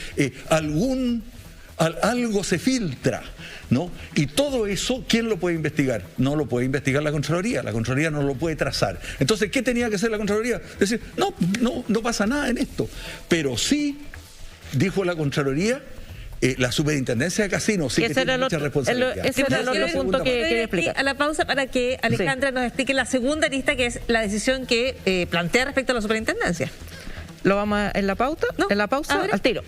algo se filtra, ¿no? Y todo eso, ¿quién lo puede investigar? No lo puede investigar la Contraloría no lo puede trazar. Entonces, ¿qué tenía que hacer la Contraloría? Decir, no pasa nada en esto. Pero sí, dijo la Contraloría, la superintendencia de casinos sí que tiene mucha responsabilidad. Ese era el otro punto que quería explicar. A la pausa para que Alejandra nos explique la segunda lista, que es la decisión que plantea respecto a la superintendencia. ¿Lo vamos en la pauta? No. ¿En la pausa? ¿Ahora? Al tiro.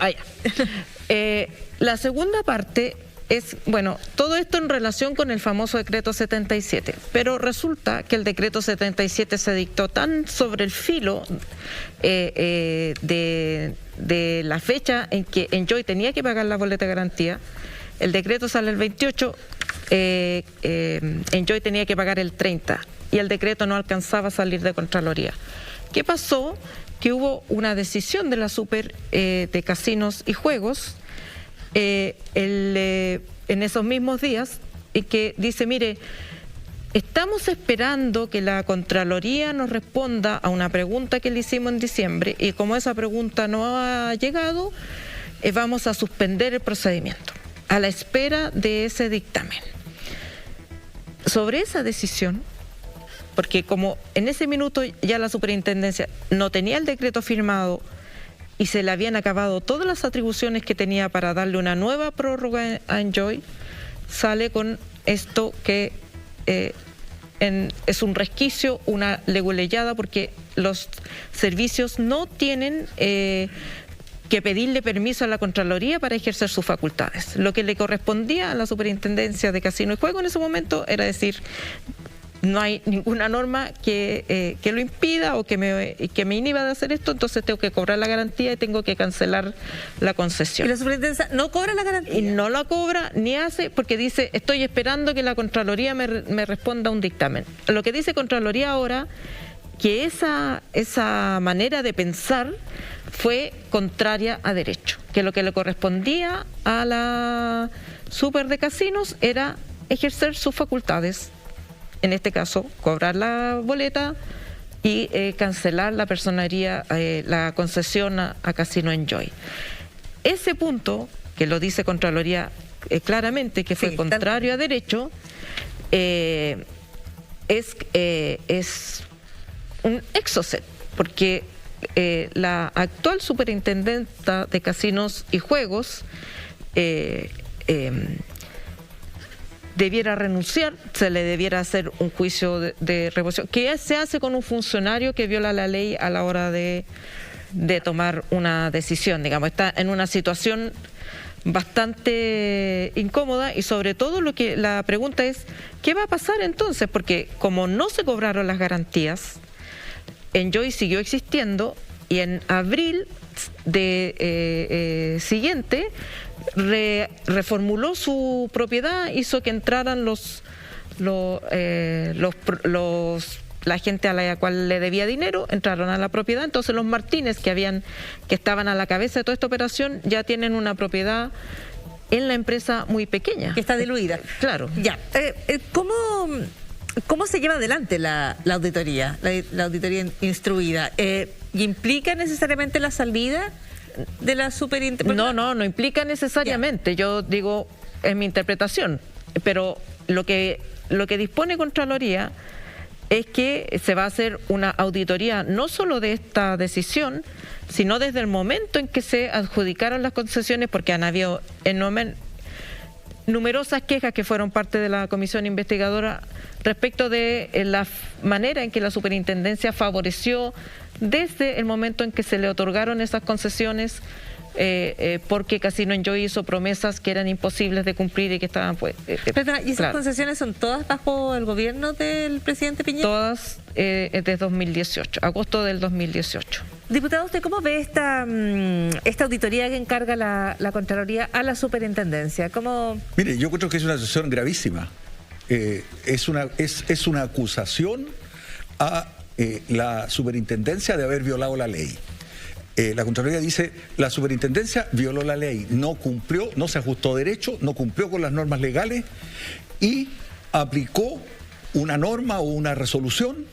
La segunda parte es, bueno, todo esto en relación con el famoso decreto 77, pero resulta que el decreto 77 se dictó tan sobre el filo de la fecha en que Enjoy tenía que pagar la boleta de garantía. El decreto sale el 28, Enjoy tenía que pagar el 30 y el decreto no alcanzaba a salir de Contraloría. ¿Qué pasó? Que hubo una decisión de la Super de Casinos y Juegos en esos mismos días, y que dice, mire, estamos esperando que la Contraloría nos responda a una pregunta que le hicimos en diciembre, y como esa pregunta no ha llegado, vamos a suspender el procedimiento a la espera de ese dictamen. Sobre esa decisión, porque como en ese minuto ya la superintendencia no tenía el decreto firmado y se le habían acabado todas las atribuciones que tenía para darle una nueva prórroga a Enjoy, sale con esto que es un resquicio, una leguleyada, porque los servicios no tienen que pedirle permiso a la Contraloría para ejercer sus facultades. Lo que le correspondía a la Superintendencia de Casino y Juego en ese momento era decir, no hay ninguna norma que lo impida o que me inhiba de hacer esto, entonces tengo que cobrar la garantía y tengo que cancelar la concesión. ¿Y la superintendencia no cobra la garantía? Y no la cobra ni hace, porque dice, estoy esperando que la Contraloría me responda un dictamen. Lo que dice Contraloría ahora, que esa manera de pensar fue contraria a derecho, que lo que le correspondía a la Super de Casinos era ejercer sus facultades, en este caso, cobrar la boleta y cancelar la personería, la concesión a Casino Enjoy. Ese punto, que lo dice Contraloría claramente, que fue contrario a derecho, es un exocet, porque la actual superintendenta de Casinos y Juegos debiera renunciar, se le debiera hacer un juicio de reposición, que se hace con un funcionario que viola la ley a la hora de tomar una decisión, digamos, está en una situación bastante incómoda, y sobre todo la pregunta es, ¿qué va a pasar entonces? Porque como no se cobraron las garantías, Enjoy siguió existiendo Y en abril siguiente reformuló su propiedad, hizo que entraran la gente a la cual le debía dinero, entraron a la propiedad. Entonces los Martínez que estaban a la cabeza de toda esta operación ya tienen una propiedad en la empresa muy pequeña. Que está diluida. Claro. Ya. ¿Cómo se lleva adelante la auditoría, la auditoría instruida? ¿Implica necesariamente la salida de la superintendencia? No implica necesariamente. Yo digo, es mi interpretación, pero lo que dispone Contraloría es que se va a hacer una auditoría no solo de esta decisión, sino desde el momento en que se adjudicaron las concesiones, porque han habido numerosas quejas que fueron parte de la comisión investigadora respecto de la manera en que la superintendencia favoreció desde el momento en que se le otorgaron esas concesiones, porque Casino Enjoy hizo promesas que eran imposibles de cumplir y que estaban Perdona, ¿y esas claro. concesiones son todas bajo el gobierno del presidente Piñera? Todas desde 2018, agosto del 2018. Diputado, ¿usted cómo ve esta auditoría que encarga la Contraloría a la superintendencia? Mire, yo creo que es una situación gravísima. Es una acusación a la superintendencia de haber violado la ley. La Contraloría dice, la superintendencia violó la ley, no cumplió, no se ajustó derecho, no cumplió con las normas legales y aplicó una norma o una resolución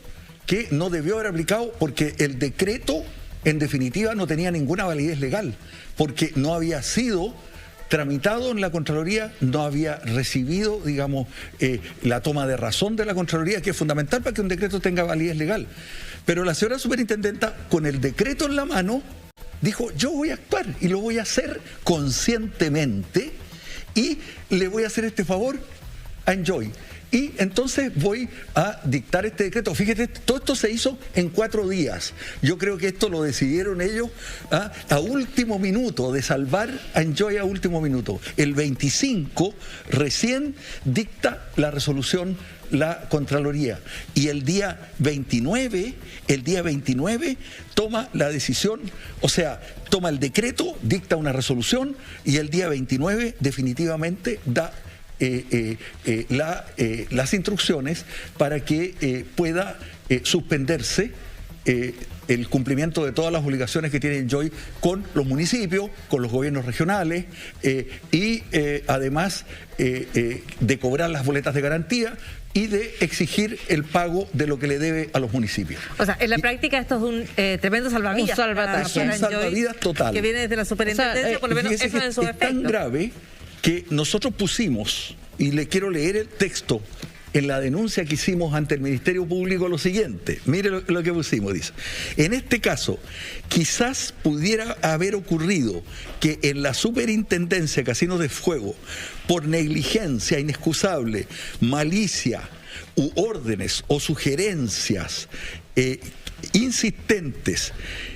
que no debió haber aplicado porque el decreto, en definitiva, no tenía ninguna validez legal, porque no había sido tramitado en la Contraloría, no había recibido, digamos, la toma de razón de la Contraloría, que es fundamental para que un decreto tenga validez legal. Pero la señora superintendenta, con el decreto en la mano, dijo, yo voy a actuar y lo voy a hacer conscientemente y le voy a hacer este favor a Enjoy. Y entonces voy a dictar este decreto. Fíjate, todo esto se hizo en 4 días. Yo creo que esto lo decidieron ellos a último minuto, de salvar a Enjoy a último minuto. El 25 recién dicta la resolución la Contraloría. Y el día 29 toma la decisión, o sea, toma el decreto, dicta una resolución y el día 29 definitivamente da las instrucciones para que pueda suspenderse el cumplimiento de todas las obligaciones que tiene Enjoy con los municipios, con los gobiernos regionales y además de cobrar las boletas de garantía y de exigir el pago de lo que le debe a los municipios. O sea, en la práctica esto es un tremendo salvavidas. Es un salvavidas total. Que viene desde la superintendencia, O sea, por lo menos eso es su efecto. Es tan grave que nosotros pusimos, y le quiero leer el texto, en la denuncia que hicimos ante el Ministerio Público lo siguiente. Mire lo que pusimos, dice. En este caso, quizás pudiera haber ocurrido que en la Superintendencia de Casinos de Fuego, por negligencia inexcusable, malicia, u órdenes o sugerencias insistentes,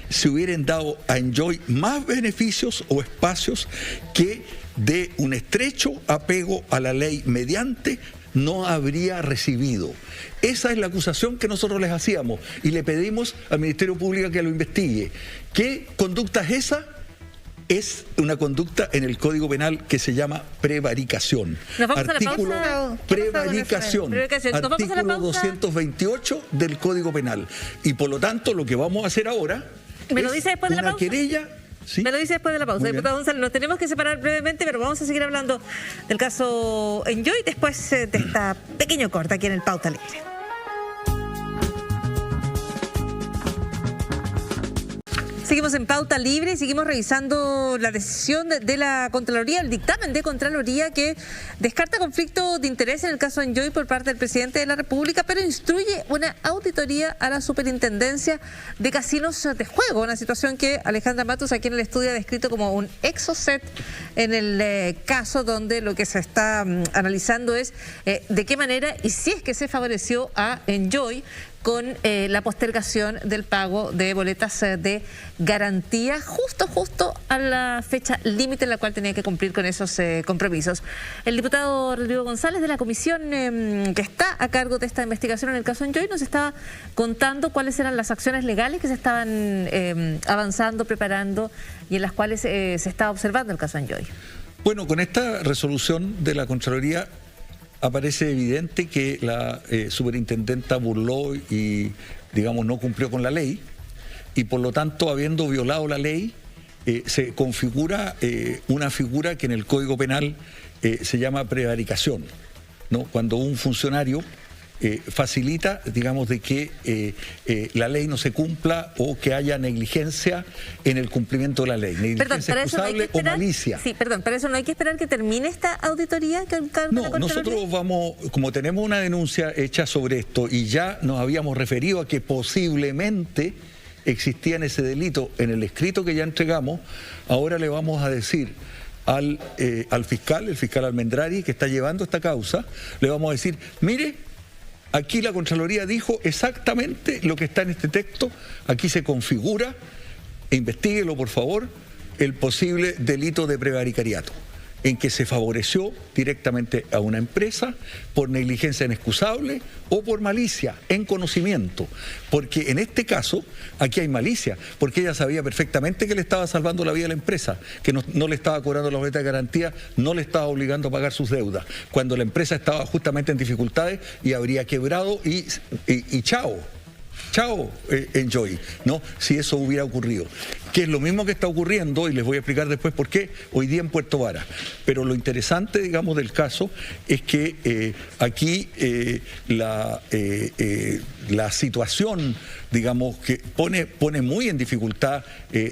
se hubieran dado a Enjoy más beneficios o espacios que de un estrecho apego a la ley mediante no habría recibido. Esa es la acusación que nosotros les hacíamos y le pedimos al Ministerio Público que lo investigue. ¿Qué conducta es esa? Es una conducta en el Código Penal que se llama prevaricación. Artículo prevaricación, artículo 228 del Código Penal. Y por lo tanto, lo que vamos a hacer ahora ¿Me lo dice después de la pausa? querella. ¿Sí? Me lo dice después de la pausa. Diputado González, nos tenemos que separar brevemente, pero vamos a seguir hablando del caso Enjoy después de esta pequeño corte aquí en el Pauta Libre. Seguimos en Pauta Libre y seguimos revisando la decisión de la Contraloría, el dictamen de Contraloría que descarta conflicto de interés en el caso Enjoy por parte del presidente de la República, pero instruye una auditoría a la Superintendencia de Casinos de Juego, una situación que Alejandra Matus aquí en el estudio ha descrito como un exocet en el caso donde lo que se está analizando es de qué manera y si es que se favoreció a Enjoy con la postergación del pago de boletas de garantía justo a la fecha límite en la cual tenía que cumplir con esos compromisos. El diputado Rodrigo González de la comisión que está a cargo de esta investigación en el caso Enjoy nos estaba contando cuáles eran las acciones legales que se estaban avanzando, preparando y en las cuales se estaba observando el caso Enjoy. Bueno, con esta resolución de la Contraloría aparece evidente que la superintendenta burló y, digamos, no cumplió con la ley y por lo tanto, habiendo violado la ley, se configura una figura que en el Código Penal se llama prevaricación, ¿no? Cuando un funcionario facilita, digamos, de que la ley no se cumpla o que haya negligencia en el cumplimiento de la ley. Negligencia excusable o malicia. Sí, perdón, para eso no hay que esperar que termine esta auditoría. No, nosotros vamos, como tenemos una denuncia hecha sobre esto y ya nos habíamos referido a que posiblemente existía ese delito en el escrito que ya entregamos, ahora le vamos a decir al fiscal, el fiscal Almendrari, que está llevando esta causa, le vamos a decir, mire, aquí la Contraloría dijo exactamente lo que está en este texto, aquí se configura, investíguelo por favor, el posible delito de prevaricariato, en que se favoreció directamente a una empresa por negligencia inexcusable o por malicia, en conocimiento. Porque en este caso, aquí hay malicia, porque ella sabía perfectamente que le estaba salvando la vida a la empresa, que no le estaba cobrando la boleta de garantía, no le estaba obligando a pagar sus deudas, cuando la empresa estaba justamente en dificultades y habría quebrado y chao. Chao, Enjoy, ¿no? Si eso hubiera ocurrido. Que es lo mismo que está ocurriendo, y les voy a explicar después por qué, hoy día en Puerto Varas. Pero lo interesante, digamos, del caso es que aquí la situación, digamos, que pone muy en dificultad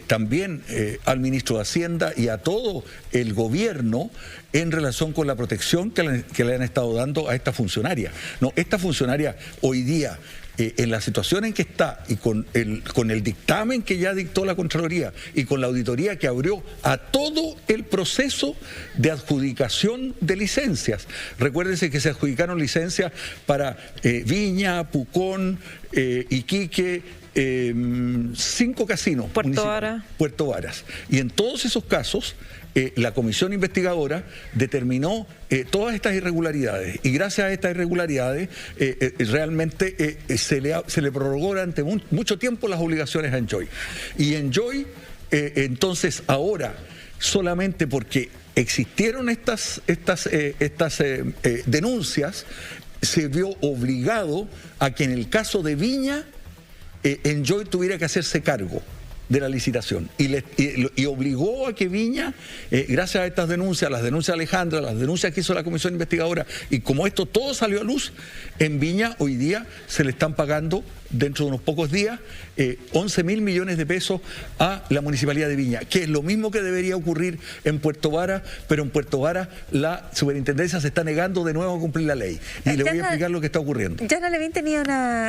también al ministro de Hacienda y a todo el gobierno en relación con la protección que le han estado dando a esta funcionaria. No, esta funcionaria hoy día, en la situación en que está y con el dictamen que ya dictó la Contraloría y con la auditoría que abrió a todo el proceso de adjudicación de licencias. Recuérdense que se adjudicaron licencias para Viña, Pucón, Iquique, 5 casinos. Puerto Varas. Y en todos esos casos, la comisión investigadora determinó todas estas irregularidades y gracias a estas irregularidades realmente se le prorrogó durante mucho tiempo las obligaciones a Enjoy. Y Enjoy, entonces ahora, solamente porque existieron estas denuncias, se vio obligado a que en el caso de Viña, Enjoy tuviera que hacerse cargo de la licitación y obligó a que Viña, gracias a estas denuncias, las denuncias de Alejandra, las denuncias que hizo la comisión investigadora, y como esto todo salió a luz, en Viña hoy día se le están pagando dentro de unos pocos días 11.000 millones de pesos a la Municipalidad de Viña, que es lo mismo que debería ocurrir en Puerto Varas, pero en Puerto Varas la superintendencia se está negando de nuevo a cumplir la ley. Y le voy a explicar lo que está ocurriendo. Yana Levin tenía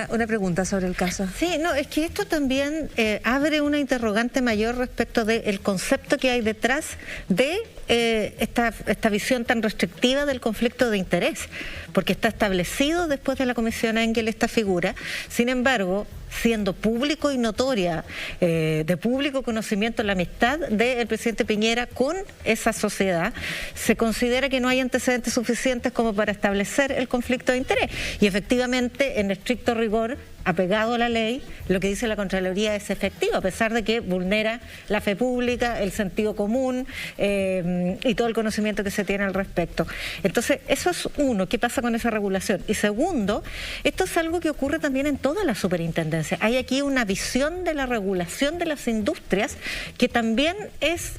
una pregunta sobre el caso. Sí, no, es que esto también abre una interrogante mayor respecto del concepto que hay detrás de esta visión tan restrictiva del conflicto de interés, porque está establecido después de la Comisión Engel esta figura. Sin embargo, siendo público y notoria, de público conocimiento la amistad del presidente Piñera con esa sociedad, se considera que no hay antecedentes suficientes como para establecer el conflicto de interés. Y efectivamente, en estricto rigor, apegado a la ley, lo que dice la Contraloría es efectivo, a pesar de que vulnera la fe pública, el sentido común y todo el conocimiento que se tiene al respecto. Entonces, eso es uno, ¿qué pasa con esa regulación? Y segundo, esto es algo que ocurre también en toda la superintendencia. Hay aquí una visión de la regulación de las industrias que también es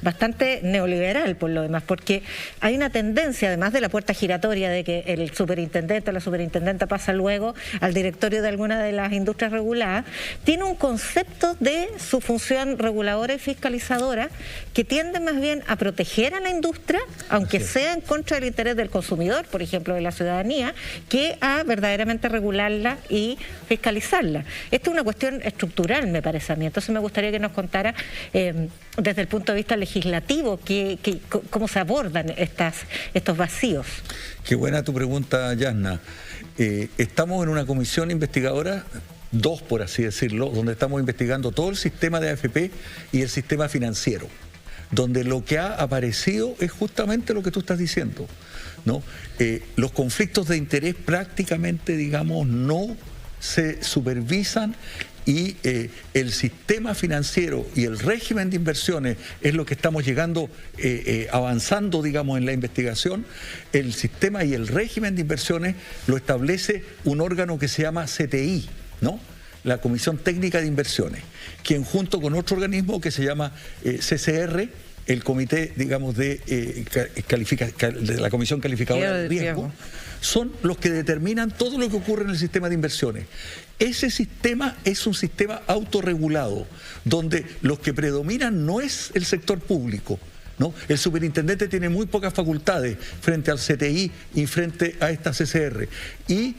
bastante neoliberal por lo demás, porque hay una tendencia, además de la puerta giratoria de que el superintendente o la superintendenta pasa luego al directorio de alguna de las industrias reguladas, tiene un concepto de su función reguladora y fiscalizadora que tiende más bien a proteger a la industria, aunque sea en contra del interés del consumidor, por ejemplo, de la ciudadanía, que a verdaderamente regularla y fiscalizarla. Esto es una cuestión estructural, me parece a mí. Entonces me gustaría que nos contara desde el punto de vista legislativo cómo se abordan estos vacíos. Qué buena tu pregunta, Yasna. estamos en una comisión investigadora, 2 por así decirlo, donde estamos investigando todo el sistema de AFP y el sistema financiero, donde lo que ha aparecido es justamente lo que tú estás diciendo, ¿no? Los conflictos de interés prácticamente, digamos, no se supervisan, y el sistema financiero y el régimen de inversiones es lo que estamos llegando, avanzando, digamos, en la investigación. El sistema y el régimen de inversiones lo establece un órgano que se llama CTI, ¿no? La Comisión Técnica de Inversiones, quien junto con otro organismo que se llama CCR, el comité, digamos, de la Comisión Calificadora de Riesgo, son los que determinan todo lo que ocurre en el sistema de inversiones. Ese sistema es un sistema autorregulado, donde los que predominan no es el sector público, ¿no? El superintendente tiene muy pocas facultades frente al CTI y frente a esta CCR. Y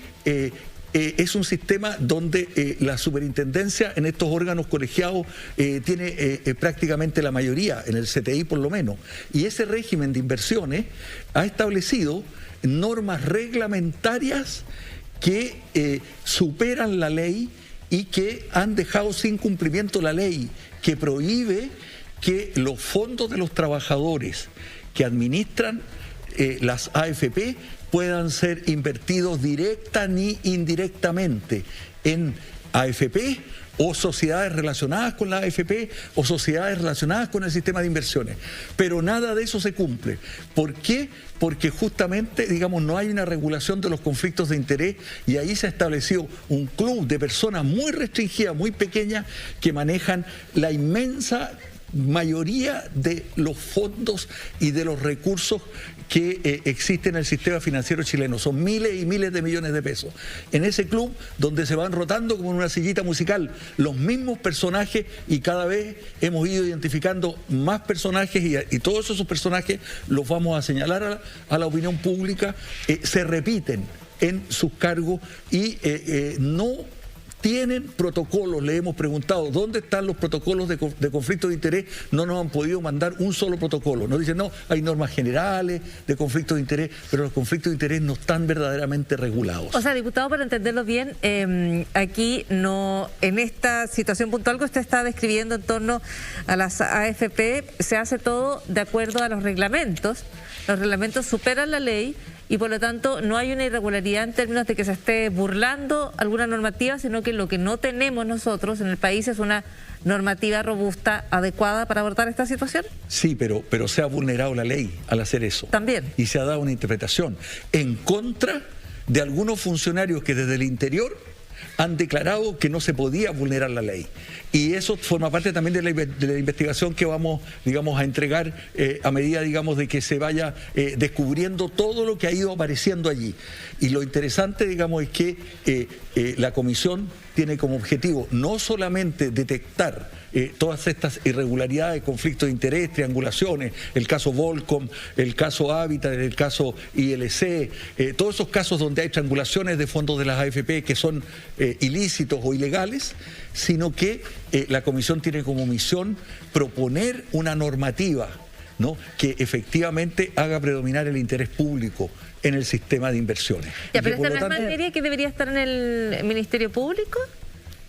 es un sistema donde la superintendencia en estos órganos colegiados tiene prácticamente la mayoría, en el CTI por lo menos. Y ese régimen de inversiones ha establecido normas reglamentarias que superan la ley y que han dejado sin cumplimiento la ley, que prohíbe que los fondos de los trabajadores que administran las AFP puedan ser invertidos directa ni indirectamente en AFP o sociedades relacionadas con la AFP o sociedades relacionadas con el sistema de inversiones. Pero nada de eso se cumple. ¿Por qué? Porque justamente, digamos, no hay una regulación de los conflictos de interés, y ahí se estableció un club de personas muy restringidas, muy pequeñas, que manejan la inmensa mayoría de los fondos y de los recursos que existen en el sistema financiero chileno. Son miles y miles de millones de pesos. En ese club, donde se van rotando como en una sillita musical los mismos personajes, y cada vez hemos ido identificando más personajes, y todos esos personajes los vamos a señalar a la opinión pública, se repiten en sus cargos y no tienen protocolos. Le hemos preguntado dónde están los protocolos de conflicto de interés, no nos han podido mandar un solo protocolo. Nos dicen, no, hay normas generales de conflicto de interés, pero los conflictos de interés no están verdaderamente regulados. O sea, diputado, para entenderlo bien, aquí no, en esta situación puntual que usted está describiendo en torno a las AFP, se hace todo de acuerdo a los reglamentos. Los reglamentos superan la ley, y por lo tanto no hay una irregularidad en términos de que se esté burlando alguna normativa, sino que lo que no tenemos nosotros en el país es una normativa robusta, adecuada para abordar esta situación. Sí, pero se ha vulnerado la ley al hacer eso. También. Y se ha dado una interpretación en contra de algunos funcionarios que desde el interior han declarado que no se podía vulnerar la ley. Y eso forma parte también de la investigación que vamos, digamos, a entregar a medida, digamos, de que se vaya descubriendo todo lo que ha ido apareciendo allí. Y lo interesante, digamos, es que la comisión tiene como objetivo no solamente detectar todas estas irregularidades, conflictos de interés, triangulaciones, el caso Volcom, el caso Hábitat, el caso ILC, todos esos casos donde hay triangulaciones de fondos de las AFP que son ilícitos o ilegales, sino que la comisión tiene como misión proponer una normativa, ¿no?, que efectivamente haga predominar el interés público en el sistema de inversiones. Ya, pero esta no es materia que debería estar en el Ministerio Público.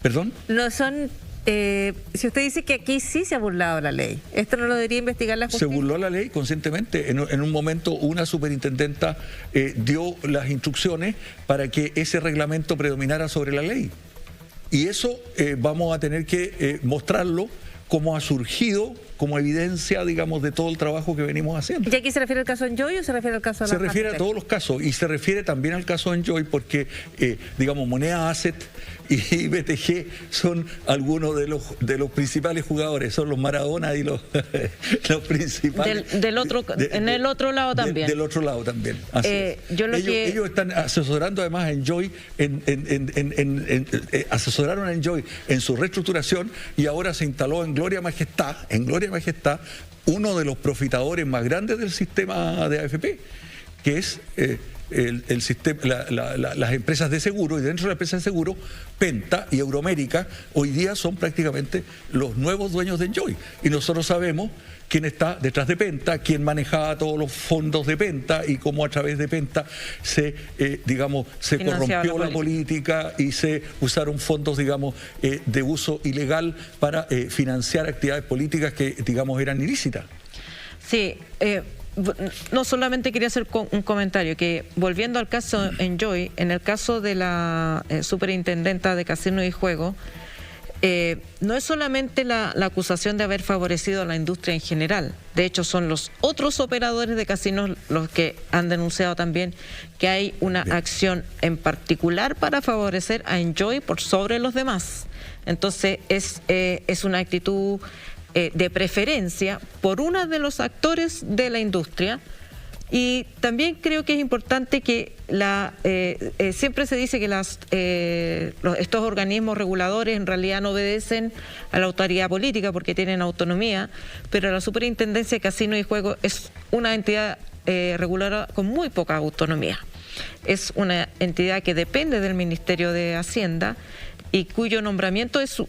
¿Perdón? No son... si usted dice que aquí sí se ha burlado la ley, ¿esto no lo debería investigar la justicia? Se burló la ley conscientemente. En un momento una superintendenta dio las instrucciones para que ese reglamento predominara sobre la ley. Y eso vamos a tener que mostrarlo como ha surgido, como evidencia, digamos, de todo el trabajo que venimos haciendo. ¿Y aquí se refiere al caso Enjoy o se refiere al caso de la... Se refiere a todos los casos, y se refiere también al caso Enjoy porque, digamos, Moneda Asset y BTG son algunos de los principales jugadores, son los Maradona y los principales. En el otro lado también. Del otro lado también. Así es. Ellos están asesorando además a Enjoy, asesoraron a Enjoy en su reestructuración, y ahora se instaló en Gloria Majestad, uno de los profitadores más grandes del sistema de AFP, que es el sistema, las empresas de seguro, y dentro de las empresas de seguro, Penta y Euroamérica hoy día son prácticamente los nuevos dueños de Enjoy. Y nosotros sabemos quién está detrás de Penta, quién manejaba todos los fondos de Penta y cómo a través de Penta se corrompió la política y se usaron fondos, digamos, de uso ilegal para financiar actividades políticas que, digamos, eran ilícitas. Sí, no solamente quería hacer un comentario, que volviendo al caso Enjoy, en el caso de la superintendenta de Casino y Juego, no es solamente la acusación de haber favorecido a la industria en general. De hecho, son los otros operadores de casinos los que han denunciado también que hay una acción en particular para favorecer a Enjoy por sobre los demás. Entonces, es una actitud de preferencia por uno de los actores de la industria. Y también creo que es importante que siempre se dice que estos organismos reguladores en realidad no obedecen a la autoridad política porque tienen autonomía, pero la Superintendencia de Casino y Juego es una entidad reguladora con muy poca autonomía. Es una entidad que depende del Ministerio de Hacienda y cuyo nombramiento es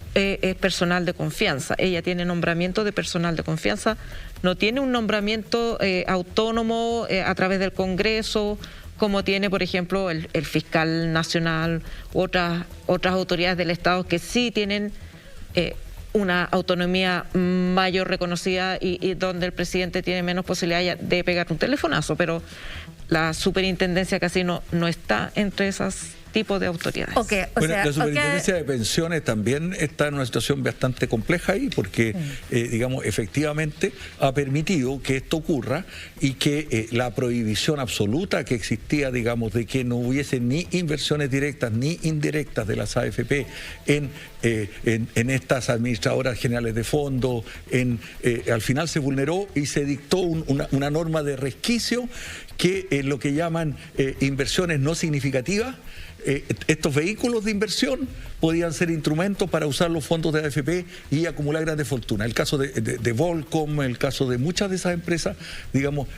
personal de confianza. Ella tiene nombramiento de personal de confianza, no tiene un nombramiento autónomo a través del Congreso, como tiene, por ejemplo, el fiscal nacional u otras autoridades del Estado que sí tienen una autonomía mayor reconocida y donde el presidente tiene menos posibilidad de pegar un telefonazo, pero la Superintendencia de Casino no está entre esas tipos de autoridades. La Superintendencia de Pensiones también está en una situación bastante compleja ahí porque, digamos, efectivamente ha permitido que esto ocurra y que la prohibición absoluta que existía, digamos, de que no hubiese ni inversiones directas ni indirectas de las AFP en estas administradoras generales de fondos, al final se vulneró y se dictó una norma de resquicio que lo que llaman inversiones no significativas. Estos vehículos de inversión podían ser instrumentos para usar los fondos de AFP y acumular grandes fortunas. El caso de Volcom, el caso de muchas de esas empresas, digamos...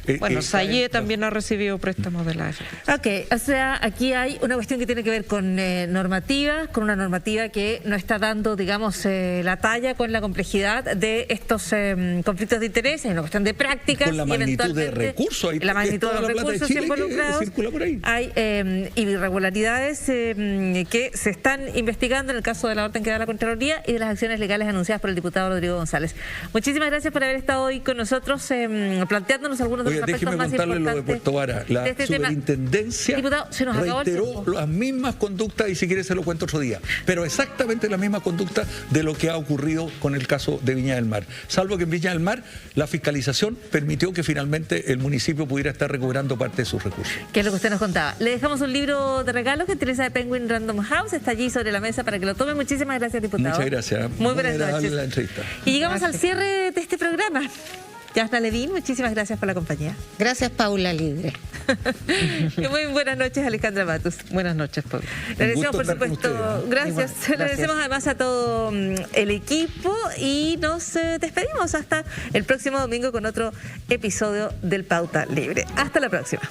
Salle también ha recibido préstamos de la AFP. Ok, o sea, aquí hay una cuestión que tiene que ver con normativa, con una normativa que no está dando, digamos, la talla con la complejidad de estos conflictos de interés, es una cuestión de prácticas. Con la magnitud de recursos. La magnitud de los recursos involucrados. Circula por ahí. Hay irregularidades que se están investigando en el caso de la orden que da la Contraloría y de las acciones legales anunciadas por el diputado Rodrigo González. Muchísimas gracias por haber estado hoy con nosotros planteándonos algunos de los aspectos más importantes. Lo de Puerto Vara. La superintendencia reiteró las mismas conductas, y si quiere se lo cuento otro día, pero exactamente la misma conducta de lo que ha ocurrido con el caso de Viña del Mar. Salvo que en Viña del Mar la fiscalización permitió que finalmente el municipio pudiera estar recuperando parte de sus recursos. Que es lo que usted nos contaba. Le dejamos un libro de regalo que Teresa de Penguin Random House está allí sobre la mesa para que lo tome. Muchísimas gracias, diputado. Muchas gracias. Muy buenas noches. La entrevista. Y llegamos al cierre de este programa. Yasna Levin, muchísimas gracias por la compañía. Gracias, Paula Libre. Y muy buenas noches, Alejandra Matus. Buenas noches, Paula. Le agradecemos, por supuesto, gracias. Le agradecemos además a todo el equipo y nos despedimos hasta el próximo domingo con otro episodio del Pauta Libre. Hasta la próxima.